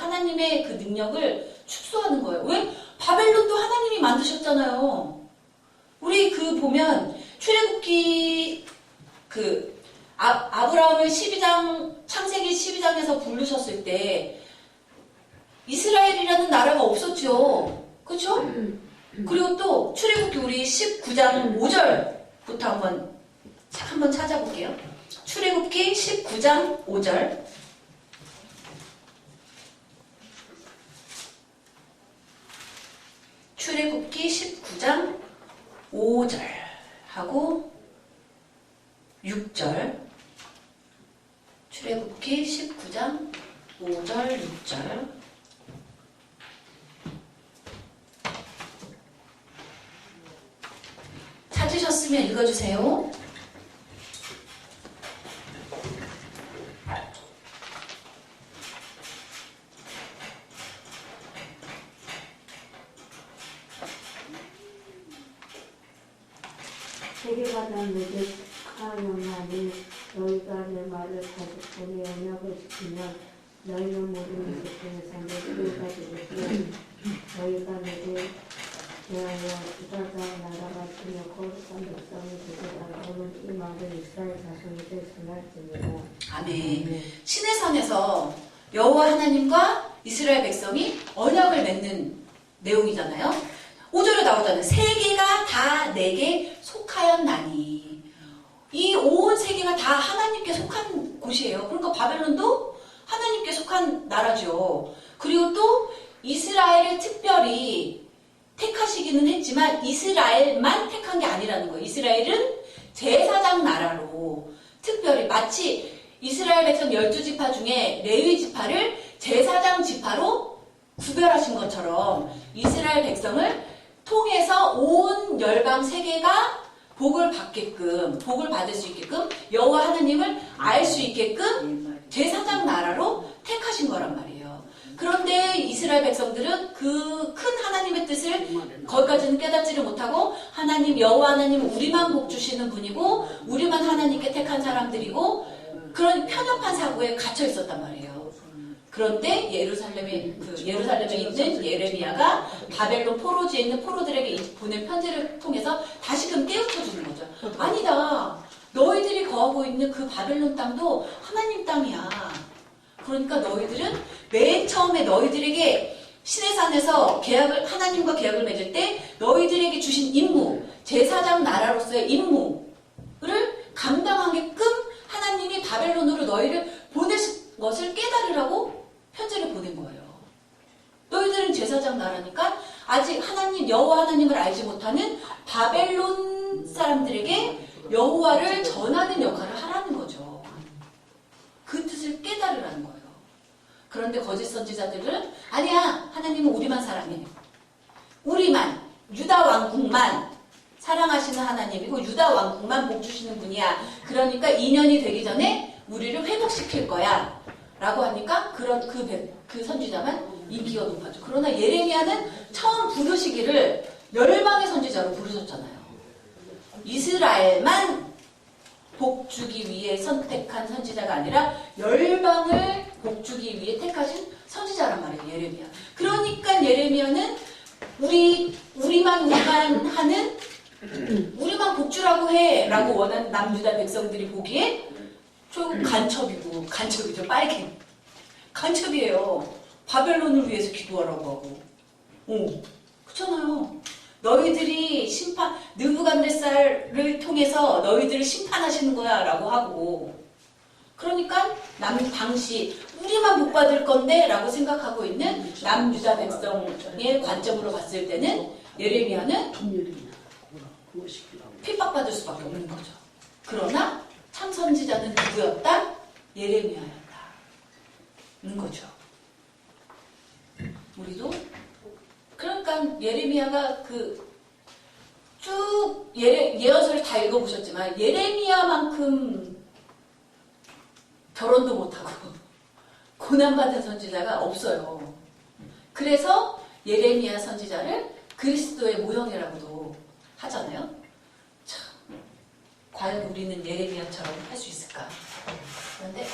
그 능력을 축소하는 거예요. 왜? 바벨론도 하나님이 만드셨잖아요. 우리 보면 출애굽기 아브라함을 창세기 12장에서 부르셨을 때 이스라엘이라는 나라가 없었죠. 그렇죠? 그리고 또 출애굽기 우리 19장 5절부터 한번 찾아볼게요. 출애굽기 19장 5절. 출애굽기 19장 5절 하고 6절. 출애굽기 19장 5절 6절. 찾으셨어요? 있으면 읽어주세요. 세계가 담는 하나님 너희가 내 말을 가지고 내 언약을 지키면 너희는 모든 이웃 중에서 내 교회가 되겠고 너희가 내게 대하여 주다가 나라가 되며 거룩한 백성이 되리라. 너는 이 말을 이스라엘 자손에게 전할지니라. 아멘. 시내산에서 여호와 하나님과 이스라엘 백성이 언약을 맺는 내용이잖아요. 5절에 나오잖아요. 세계가 다 내게 속하였나니. 이 온 세계가 다 하나님께 속한 곳이에요. 그러니까 바벨론도 하나님께 속한 나라죠. 그리고 또 이스라엘을 특별히 택하시기는 했지만 이스라엘만 택한 게 아니라는 거예요. 이스라엘은 제사장 나라로 특별히 마치 이스라엘 백성 12지파 중에 레위 지파를 제사장 지파로 구별하신 것처럼 이스라엘 백성을 통해서 온 열방 세계가 복을 받게끔, 복을 받을 수 있게끔, 여호와 하나님을 알 수 있게끔 제사장 나라로 택하신 거란 말이에요. 그런데 이스라엘 백성들은 그 큰 하나님의 뜻을 거기까지는 깨닫지를 못하고 하나님, 여호와 하나님은 우리만 복 주시는 분이고 우리만 하나님께 택한 사람들이고 그런 편협한 사고에 갇혀 있었단 말이에요. 그런데 예루살렘에 있는 예레미야가 바벨론 포로지에 있는 포로들에게 보낸 편지를 통해서 다시금 깨우쳐 주는 거죠. 아니다. 너희들이 거하고 있는 그 바벨론 땅도 하나님 땅이야. 그러니까 너희들은 맨 처음에 너희들에게 시내산에서 하나님과 계약을 맺을 때 너희들에게 주신 임무, 제사장 나라로서의 임무를 감당하게끔 하나님이 바벨론으로 너희를 보내신 것을 깨달으라고 편지를 보낸 거예요. 너희들은 제사장 나라니까 아직 하나님, 여호와 하나님을 알지 못하는 바벨론 사람들에게 여호와를 전하는 역할을 하라는 거죠. 그 뜻을 깨달으라는 거예요. 그런데 거짓 선지자들은 아니야, 하나님은 우리만 사랑해. 우리만, 유다 왕국만 사랑하시는 하나님이고 유다 왕국만 복 주시는 분이야. 그러니까 2년이 되기 전에 우리를 회복시킬 거야. 라고 하니까 그 선지자만 인기가 높아져. 그러나 예레미야는 처음 부르시기를 열방의 선지자로 부르셨잖아요. 이스라엘만 복 주기 위해 선택한 선지자가 아니라 열방을 복 주기 위해 택하신 선지자란 말이에요. 예레미야. 그러니까 예레미야는 우리만 하는 우리만 복 주라고 해 라고 원하는 남유다 백성들이 보기에 좀 간첩이죠. 빨개. 간첩이에요. 바벨론을 위해서 기도하라고 하고. 그렇잖아요. 너희들이 느부갓네살을 통해서 너희들을 심판하시는 거야 라고 하고. 그러니까 당시 우리만 복 받을 건데 라고 생각하고 있는 남유다 백성의 관점으로 봤을 때는 예레미야는 핍박받을 수밖에 없는 거죠. 그러나 참 선지자는 누구였다? 예레미야였다. 는 거죠. 우리도 그러니까 예레미야가 쭉 예언서를 다 읽어보셨지만 예레미야만큼 결혼도 못하고 고난받은 선지자가 없어요. 그래서 예레미야 선지자를 그리스도의 모형이라고도 하잖아요. 참, 과연 우리는 예레미야처럼 할 수 있을까? 그런데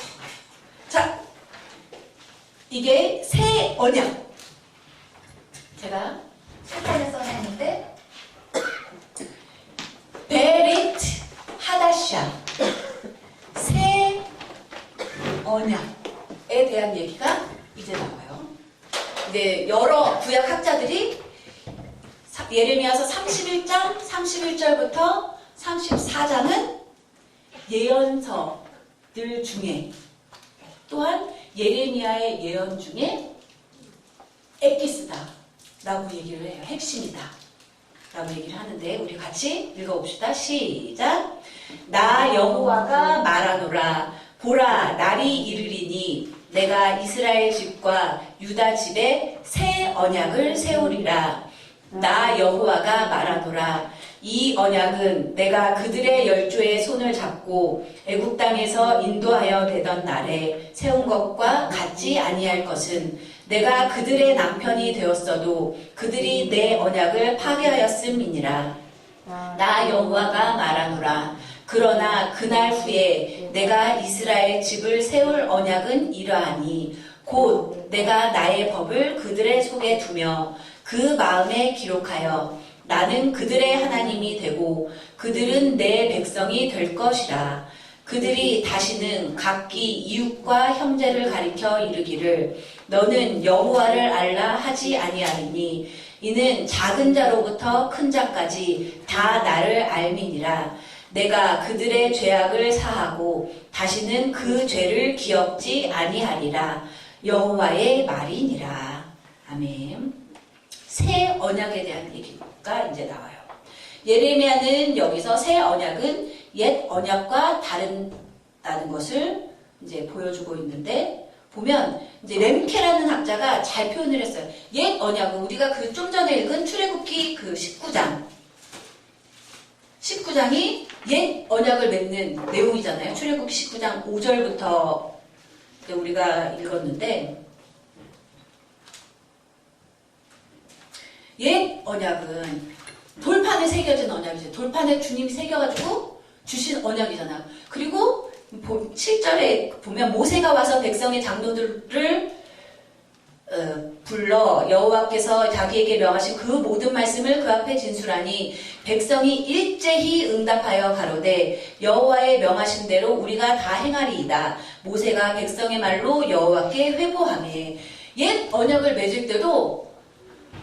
자, 이게 새 언약. 제가 책판에 써놨는데 베릿 하다샤 새 언약에 대한 얘기가 이제 나와요. 이제 여러 구약 학자들이 예레미야서 31장 31절부터 34장은 예언서들 중에 또한 예레미야의 예언 중에 엑기스다라고 얘기를 해요. 핵심이다 라고 얘기를 하는데 우리 같이 읽어봅시다. 시작. 나 여호와가 말하노라. 보라, 날이 이르리니 내가 이스라엘 집과 유다 집에 새 언약을 세우리라. 나 여호와가 말하노라. 이 언약은 내가 그들의 열조의 손을 잡고 애굽 땅에서 인도하여 내던 날에 세운 것과 같지 아니할 것은 내가 그들의 남편이 되었어도 그들이 내 언약을 파괴하였음이니라. 나 여호와가 말하노라. 그러나 그날 후에 내가 이스라엘 집을 세울 언약은 이러하니 곧 내가 나의 법을 그들의 속에 두며 그 마음에 기록하여 나는 그들의 하나님이 되고 그들은 내 백성이 될 것이라. 그들이 다시는 각기 이웃과 형제를 가리켜 이르기를 너는 여호와를 알라 하지 아니하리니 이는 작은 자로부터 큰 자까지 다 나를 알미니라. 내가 그들의 죄악을 사하고 다시는 그 죄를 기억지 아니하리라. 여호와의 말이니라. 아멘. 새 언약에 대한 얘기가 이제 나와요. 예레미야는 여기서 새 언약은 옛 언약과 다르다는 것을 이제 보여주고 있는데, 보면 이제 렘케라는 학자가 잘 표현을 했어요. 옛 언약은 우리가 그 좀 전에 읽은 출애굽기 그 19장이 옛 언약을 맺는 내용이잖아요. 출애굽기 19장 5절부터 우리가 읽었는데, 옛 언약은 돌판에 새겨진 언약이죠. 돌판에 주님이 새겨가지고 주신 언약이잖아요. 그리고 7절에 보면 모세가 와서 백성의 장로들을 불러 여호와께서 자기에게 명하신 그 모든 말씀을 그 앞에 진술하니 백성이 일제히 응답하여 가로되 여호와의 명하신 대로 우리가 다 행하리이다. 모세가 백성의 말로 여호와께 회보하매. 옛 언약을 맺을 때도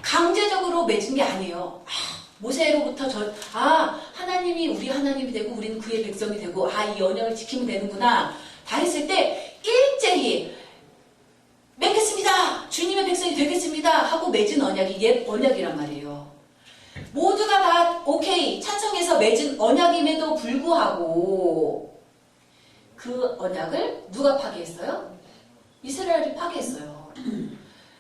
강제적으로 맺은 게 아니에요. 모세로부터 하나님이 우리 하나님이 되고 우리는 그의 백성이 되고 이 언약을 지키면 되는구나 다 했을 때 일제히 맺겠습니다. 주님의 백성이 되겠습니다 하고 맺은 언약이 옛 언약이란 말이에요. 모두가 다 오케이 찬성해서 맺은 언약임에도 불구하고 그 언약을 누가 파괴했어요? 이스라엘이 파괴했어요.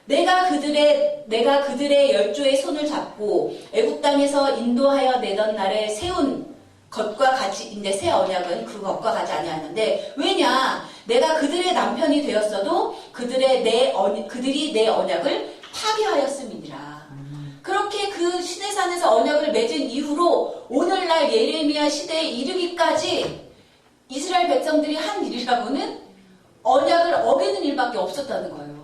내가 그들의 열조의 손을 잡고 애굽 땅에서 인도하여 내던 날에 세운 것과 같이, 이제 새 언약은 그것과 같지 아니하는데, 왜냐? 내가 그들의 남편이 되었어도 그들이 내 언약을 파괴하였음이니라. 그렇게 그 시내산에서 언약을 맺은 이후로 오늘날 예레미야 시대에 이르기까지 이스라엘 백성들이 한 일이라고는 언약을 어기는 일밖에 없었다는 거예요.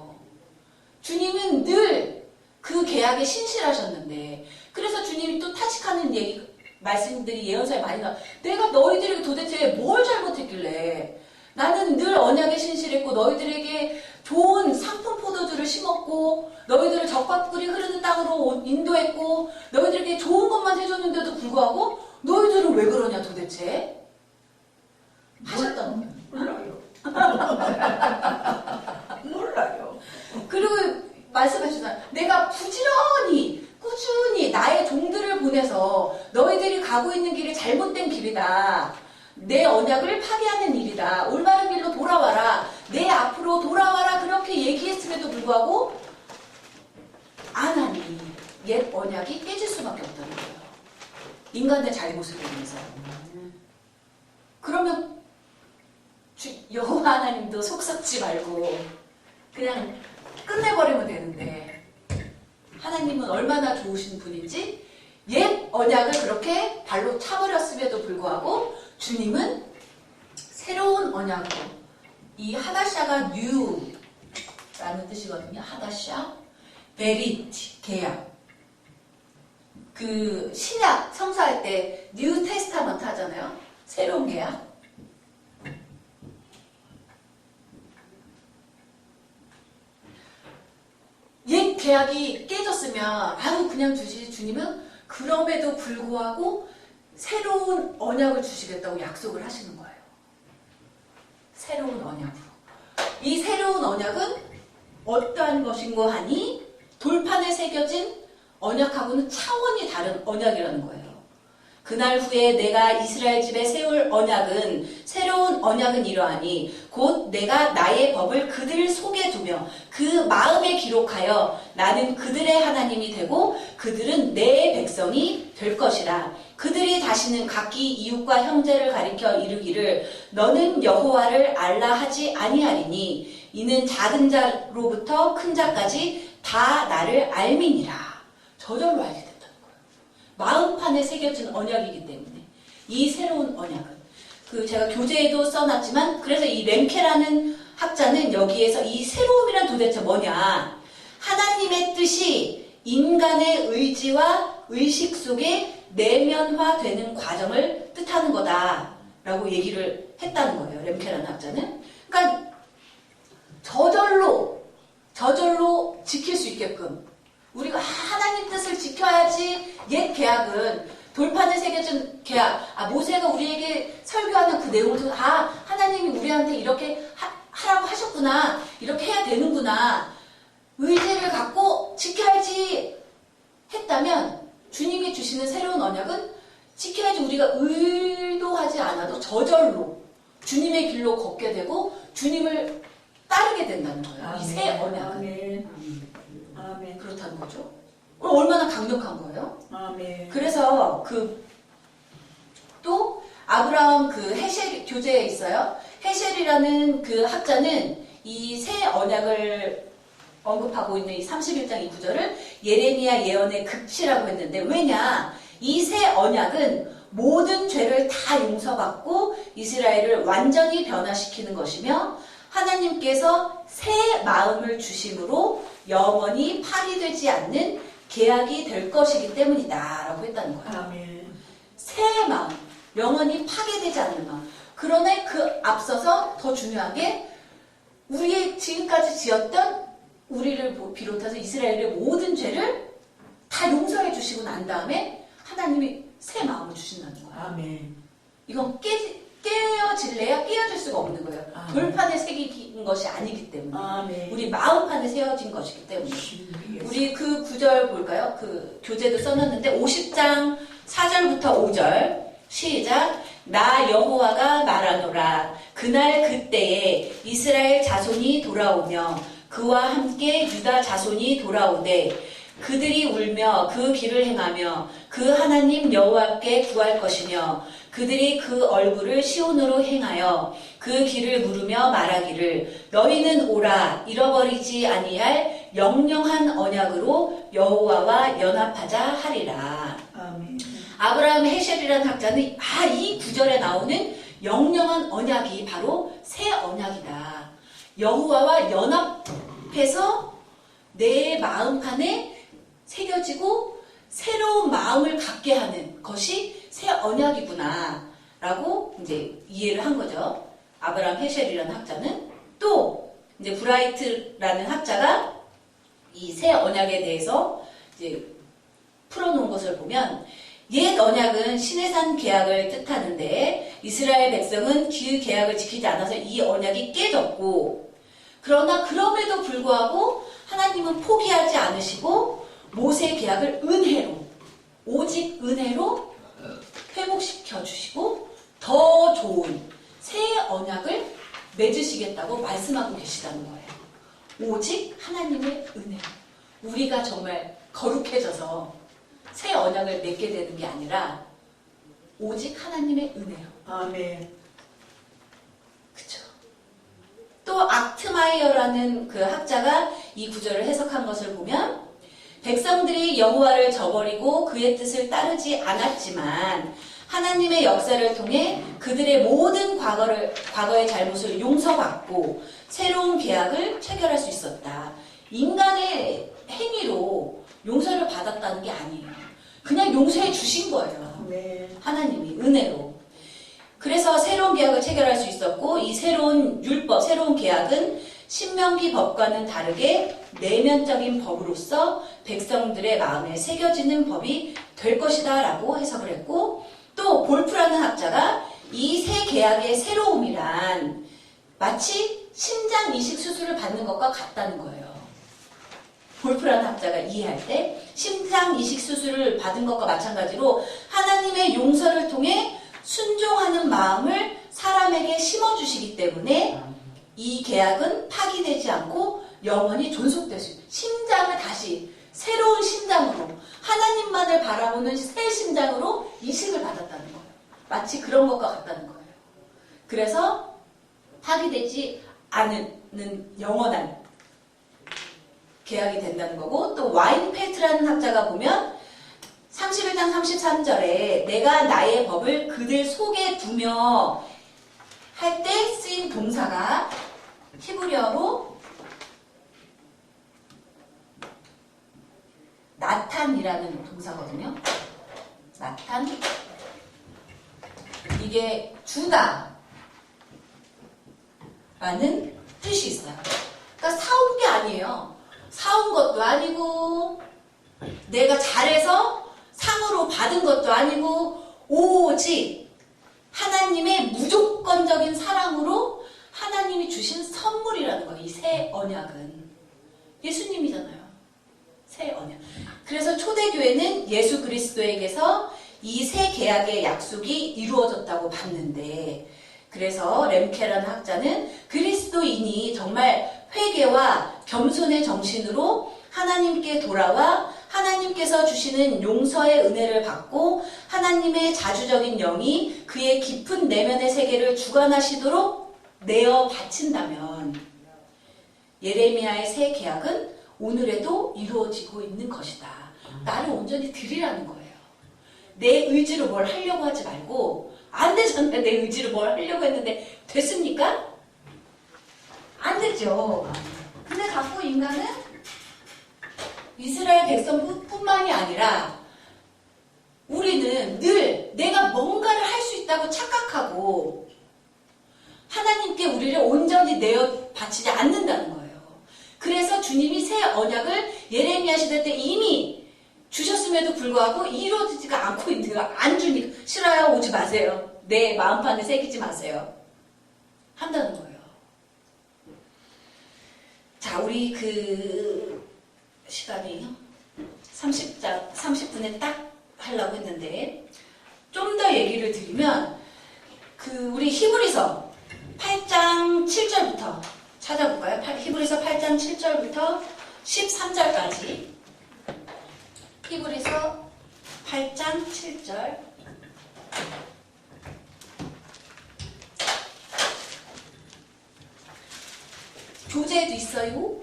주님은 늘 그 계약에 신실하셨는데, 그래서 주님이 또 타직하는 말씀들이 예언서에 많이 나와. 내가 너희들에게 도대체 뭘 잘못했길래? 나는 늘 언약에 신실했고 너희들에게 좋은 상품 포도주를 심었고 너희들을 적과 꿀이 흐르는 땅으로 인도했고 너희들에게 좋은 것만 해줬는데도 불구하고 너희들은 왜 그러냐 도대체? 하셨다는 거예요. 몰라요. 그리고 말씀하셨잖아요. 내가 꾸준히 나의 종들을 보내서 너희들이 가고 있는 길이 잘못된 길이다. 내 언약을 파괴하는 일이다. 올바른 길로 돌아와라. 내 앞으로 돌아와라. 그렇게 얘기했음에도 불구하고 안 하니 옛 언약이 깨질 수밖에 없다는 거예요. 인간의 잘못을 위해서. 그러면 여호와 하나님도 속 썩지 말고 그냥 끝내버리면 되는데, 하나님은 얼마나 좋으신 분인지 옛 언약을 그렇게 발로 차버렸음에도 불구하고 주님은 새로운 언약으로, 이 하다샤가 뉴라는 뜻이거든요. 하다샤, 베리트, 계약. 그 신약 성사할 때 뉴 테스타먼트 하잖아요. 새로운 계약. 옛 계약이 깨졌으면 그냥 주시지, 주님은 그럼에도 불구하고 새로운 언약을 주시겠다고 약속을 하시는 거예요. 새로운 언약으로. 이 새로운 언약은 어떠한 것인고 하니 돌판에 새겨진 언약하고는 차원이 다른 언약이라는 거예요. 그날 후에 내가 이스라엘 집에 세울 언약은 새로운 언약은 이러하니 곧 내가 나의 법을 그들 속에 두며 그 마음에 기록하여 나는 그들의 하나님이 되고 그들은 내 백성이 될 것이라. 그들이 다시는 각기 이웃과 형제를 가리켜 이르기를 너는 여호와를 알라 하지 아니하리니 이는 작은 자로부터 큰 자까지 다 나를 알미니라. 저절로 알게 된다는 거예요. 마음판에 새겨진 언약이기 때문에 이 새로운 언약은 제가 교재에도 써놨지만 그래서 이 렘케라는 학자는 여기에서 이 새로움이란 도대체 뭐냐, 하나님의 뜻이 인간의 의지와 의식 속에 내면화되는 과정을 뜻하는 거다라고 얘기를 했다는 거예요. 렘케라는 학자는. 그러니까 저절로 지킬 수 있게끔 우리가 하나님 뜻을 지켜야지. 옛 계약은 돌판에 새겨진 계약, 모세가 우리에게 설교하는 그 내용을 통해서 하나님이 우리한테 이렇게 하라고 하셨구나, 이렇게 해야 되는구나, 의지를 갖고 지켜야지 했다면 주님이 주시는 새로운 언약은 지켜야지 우리가 의도하지 않아도 저절로 주님의 길로 걷게 되고 주님을 따르게 된다는 거예요. 이 새 언약은. 아멘. 아멘. 그렇다는 거죠. 그럼 얼마나 강력한 거예요? 아멘. 그래서 또 아브라함 헤셸 교재에 있어요. 헤셸이라는 그 학자는 이 새 언약을 언급하고 있는 이 31장 이 구절을 예레미야 예언의 극치라고 했는데, 왜냐? 이 새 언약은 모든 죄를 다 용서받고 이스라엘을 완전히 변화시키는 것이며 하나님께서 새 마음을 주심으로 영원히 파기되지 않는 계약이 될 것이기 때문이다 라고 했다는 거예요. 아멘. 새 마음, 영원히 파괴되지 않는 마음. 그러나 그 앞서서 더 중요한 게 우리의 지금까지 지었던, 우리를 비롯해서 이스라엘의 모든 죄를 다 용서해 주시고 난 다음에 하나님이 새 마음을 주신다는 거예요. 아멘. 이건 깨어질래야 깨어질 수가 없는 거예요. 아멘. 돌판에 새긴 것이 아니기 때문에. 아멘. 우리 마음판에 세워진 것이기 때문에. 우리 그 구절 볼까요? 그 교재도 써놨는데 50장 4절부터 5절 시작. 나 여호와가 말하노라. 그날 그때에 이스라엘 자손이 돌아오며 그와 함께 유다 자손이 돌아오되 그들이 울며 그 길을 행하며 그 하나님 여호와께 구할 것이며 그들이 그 얼굴을 시온으로 행하여 그 길을 물으며 말하기를 너희는 오라 잃어버리지 아니할 영영한 언약으로 여호와와 연합하자 하리라. 아멘. 아브라함 헤셸이라는 학자는 이 구절에 나오는 영영한 언약이 바로 새 언약이다. 여호와와 연합해서 내 마음판에 새겨지고 새로운 마음을 갖게 하는 것이 새 언약이구나 라고 이제 이해를 한 거죠. 아브라함 헤셸이라는 학자는. 또 이제 브라이트라는 학자가 이 새 언약에 대해서 이제 풀어놓은 것을 보면 옛 언약은 시내산 계약을 뜻하는데 이스라엘 백성은 그 계약을 지키지 않아서 이 언약이 깨졌고, 그러나 그럼에도 불구하고 하나님은 포기하지 않으시고 모세 계약을 은혜로, 오직 은혜로 회복시켜 주시고 더 좋은 새 언약을 맺으시겠다고 말씀하고 계시다는 거예요. 오직 하나님의 은혜로. 우리가 정말 거룩해져서 새 언약을 맺게 되는 게 아니라 오직 하나님의 은혜로. 아멘. 그쵸? 또 악트마이어라는 그 학자가 이 구절을 해석한 것을 보면 백성들이 여호와를 저버리고 그의 뜻을 따르지 않았지만 하나님의 역사를 통해 그들의 모든 과거의 잘못을 용서받고 새로운 계약을 체결할 수 있었다. 인간의 행위로 용서를 받았다는 게 아니에요. 그냥 용서해 주신 거예요. 네. 하나님이 은혜로. 그래서 새로운 계약을 체결할 수 있었고, 이 새로운 율법, 새로운 계약은 신명기 법과는 다르게 내면적인 법으로서 백성들의 마음에 새겨지는 법이 될 것이다 라고 해석을 했고, 또 볼프라는 학자가 이 새 계약의 새로움이란 마치 심장 이식 수술을 받는 것과 같다는 거예요. 볼프라는 학자가 이해할 때 심장 이식 수술을 받은 것과 마찬가지로 하나님의 용서를 통해 순종하는 마음을 사람에게 심어주시기 때문에 이 계약은 파기되지 않고 영원히 존속될 수 있어요. 심장을 다시 새로운 심장으로 하나님만을 바라보는 새 심장으로 이식을 받았다는 거예요. 마치 그런 것과 같다는 거예요. 그래서 파기되지 않는 영원한 계약이 된다는 거고, 또 와인페트라는 학자가 보면 31장 33절에 내가 나의 법을 그들 속에 두며 할 때 쓰인 동사가 히브리어로 나탄이라는 동사거든요. 나탄. 이게 주다 라는 뜻이 있어요. 그러니까 사온 게 아니에요. 사온 것도 아니고 내가 잘해서 상으로 받은 것도 아니고 오직 하나님의 무조건적인 사랑으로 하나님이 주신 선물이라는 거예요. 이 새 언약은 예수님이잖아요. 새 언약. 그래서 초대교회는 예수 그리스도에게서 이 새 계약의 약속이 이루어졌다고 봤는데, 그래서 렘케라는 학자는 그리스도인이 정말 회개와 겸손의 정신으로 하나님께 돌아와 하나님께서 주시는 용서의 은혜를 받고 하나님의 자주적인 영이 그의 깊은 내면의 세계를 주관하시도록 내어 바친다면 예레미야의 새 계약은 오늘에도 이루어지고 있는 것이다. 나를 온전히 드리라는 거예요. 내 의지로 뭘 하려고 하지 말고, 안 되잖아요. 내 의지로 뭘 하려고 했는데 됐습니까? 안 되죠. 근데 자꾸 인간은 이스라엘 백성뿐만이 아니라 우리는 늘 내가 뭔가를 할 수 있다고 착각하고 하나님께 우리를 온전히 내어 바치지 않는다는 거예요. 그래서 주님이 새 언약을 예레미야 시대 때 이미 주셨음에도 불구하고 이루어지지가 않고 있는 거예요. 안 주니까 싫어요. 오지 마세요. 내 마음판에 새기지 마세요. 한다는 거예요. 자, 우리 그 시간이 30분에 딱 하려고 했는데 좀 더 얘기를 드리면 우리 히브리서 8장 7절부터 찾아볼까요? 히브리서 8장 7절부터 13절까지. 히브리서 8장 7절. 교재도 있어요.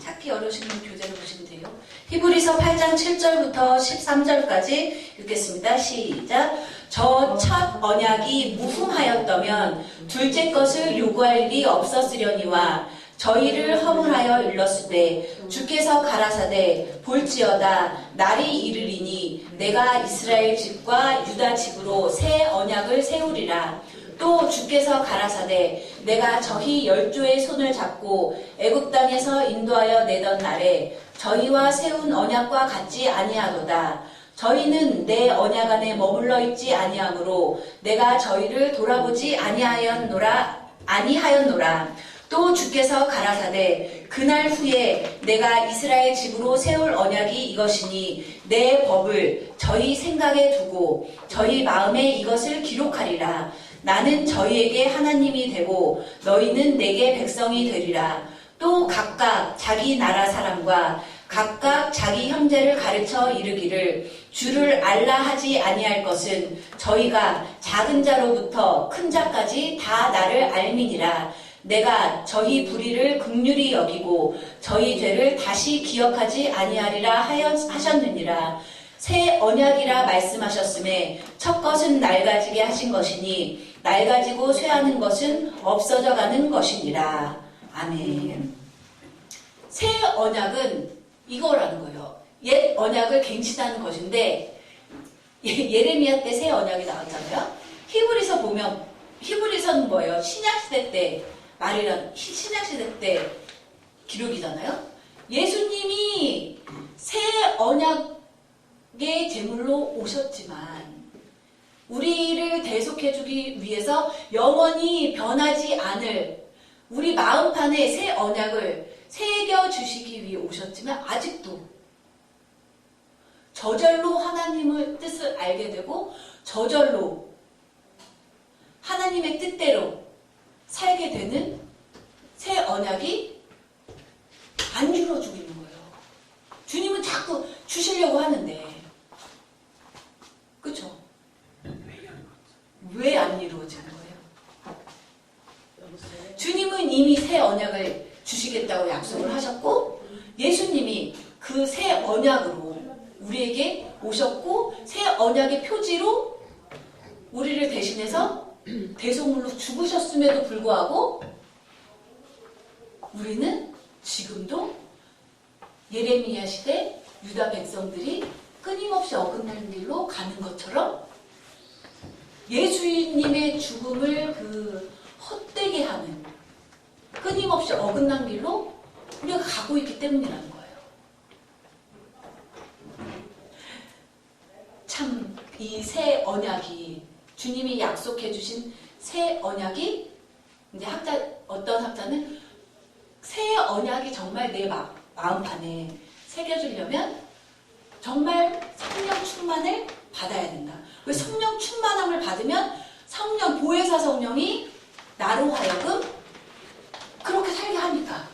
찾기 어려우신 분 교재를 보시면 돼요. 히브리서 8장 7절부터 13절까지 읽겠습니다. 시작. 저 첫 언약이 무흠하였다면 둘째 것을 요구할 일이 없었으려니와 저희를 허물하여 일렀으되 주께서 가라사대 볼지어다 날이 이르리니 내가 이스라엘 집과 유다 집으로 새 언약을 세우리라. 또 주께서 가라사대 내가 저희 열조의 손을 잡고 애굽 땅에서 인도하여 내던 날에 저희와 세운 언약과 같지 아니하도다. 저희는 내 언약 안에 머물러 있지 아니하므로 내가 저희를 돌아보지 아니하였노라. 또 주께서 가라사대 그날 후에 내가 이스라엘 집으로 세울 언약이 이것이니 내 법을 저희 생각에 두고 저희 마음에 이것을 기록하리라. 나는 저희에게 하나님이 되고 너희는 내게 백성이 되리라. 또 각각 자기 나라 사람과 각각 자기 형제를 가르쳐 이르기를 주를 알라 하지 아니할 것은 저희가 작은 자로부터 큰 자까지 다 나를 알미니라. 내가 저희 불의를 긍휼히 여기고 저희 죄를 다시 기억하지 아니하리라 하셨느니라. 새 언약이라 말씀하셨음에 첫 것은 낡아지게 하신 것이니 낡아지고 쇠하는 것은 없어져 가는 것이니라. 아멘. 새 언약은 이거라는 거예요. 옛 언약을 갱신하는 것인데 예레미야 때 새 언약이 나왔잖아요. 히브리서 보면 히브리서는 뭐예요? 신약시대 때 신약시대 때 기록이잖아요. 예수님이 새 언약의 제물로 오셨지만 우리를 대속해주기 위해서 영원히 변하지 않을 우리 마음판에 새 언약을 새겨주시기 위해 오셨지만 아직도 저절로 하나님의 뜻을 알게 되고 저절로 하나님의 뜻대로 살게 되는 새 언약이 안 이루어지고 있는 거예요. 주님은 자꾸 주시려고 하는데 그쵸? 왜 안 이루어지는 거예요? 주님은 이미 새 언약을 주시겠다고 약속을 하셨고 예수님이 그 새 언약으로 우리에게 오셨고 새 언약의 표지로 우리를 대신해서 대속물로 죽으셨음에도 불구하고 우리는 지금도 예레미야 시대 유다 백성들이 끊임없이 어긋나는 길로 가는 것처럼 예수님의 죽음을 그 헛되게 하는 끊임없이 어긋난 길로 우리가 가고 있기 때문이라는 거예요. 참 이 새 언약이 주님이 약속해 주신 새 언약이 이제 어떤 학자는 새 언약이 정말 내 마음판에 새겨주려면 정말 성령 충만을 받아야 된다. 왜 성령 충만함을 받으면 성령 보혜사 성령이 나로 하여금 그렇게 살게 하니까.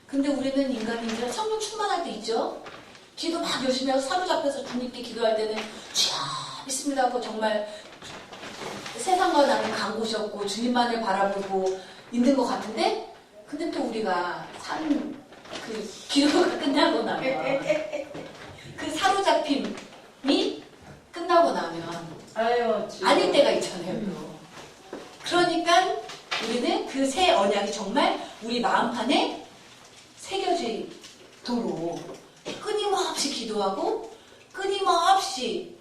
근데 우리는 인간인들 성령 충만할 때 있죠. 기도 막 열심히 하고 사로잡혀서 주님께 기도할 때는 주여 믿습니다 하고 정말 세상과 나는 간 곳이 없고 주님만을 바라보고 있는 것 같은데 근데 또 우리가 사는 그 기도가 끝나고 나면 그 사로잡힘이 끝나고 나면 아닐 때가 있잖아요. 그러니까 우리는 그 새 언약이 정말 우리 마음판에 새겨지도록 끊임없이 기도하고 끊임없이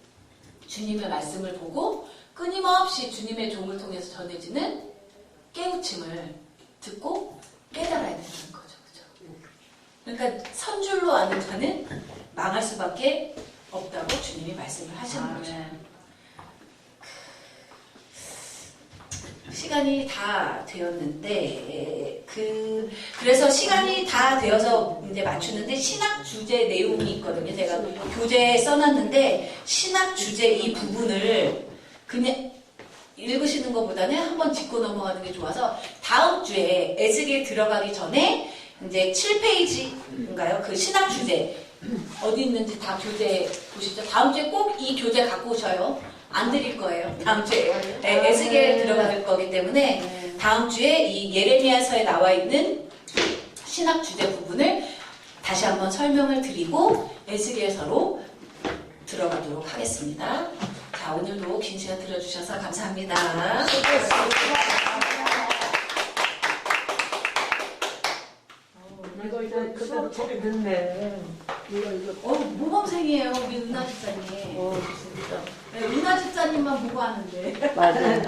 주님의 말씀을 보고 끊임없이 주님의 종을 통해서 전해지는 깨우침을 듣고 깨달아야 되는 거죠. 그죠? 그러니까 선줄로 아는 자는 망할 수밖에 없다고 주님이 말씀을 하시는 거죠. 시간이 다 되었는데 그래서 시간이 다 되어서 이제 맞추는데 신학 주제 내용이 있거든요. 제가 교재에 써놨는데 신학 주제 이 부분을 그냥 읽으시는 것보다는 한번 짚고 넘어가는 게 좋아서 다음 주에 에스겔 들어가기 전에 이제 7페이지인가요? 그 신학 주제 어디 있는지 다 교재 보시죠. 다음 주에 꼭 이 교재 갖고 오셔요. 안 드릴 거예요. 다음 주에 에스겔 들어갈 거기 때문에 다음 주에 이 예레미야서에 나와 있는 신학 주제 부분을 다시 한번 설명을 드리고 에스겔서로 들어가도록 하겠습니다. 자, 오늘도 긴 시간 들어주셔서 감사합니다. 이거 이제 그대로 소리 듣네. 이거. 모범생이에요, 우리 은하 집사님. 진짜. 은하 집사님만 보고 하는데. 맞아요.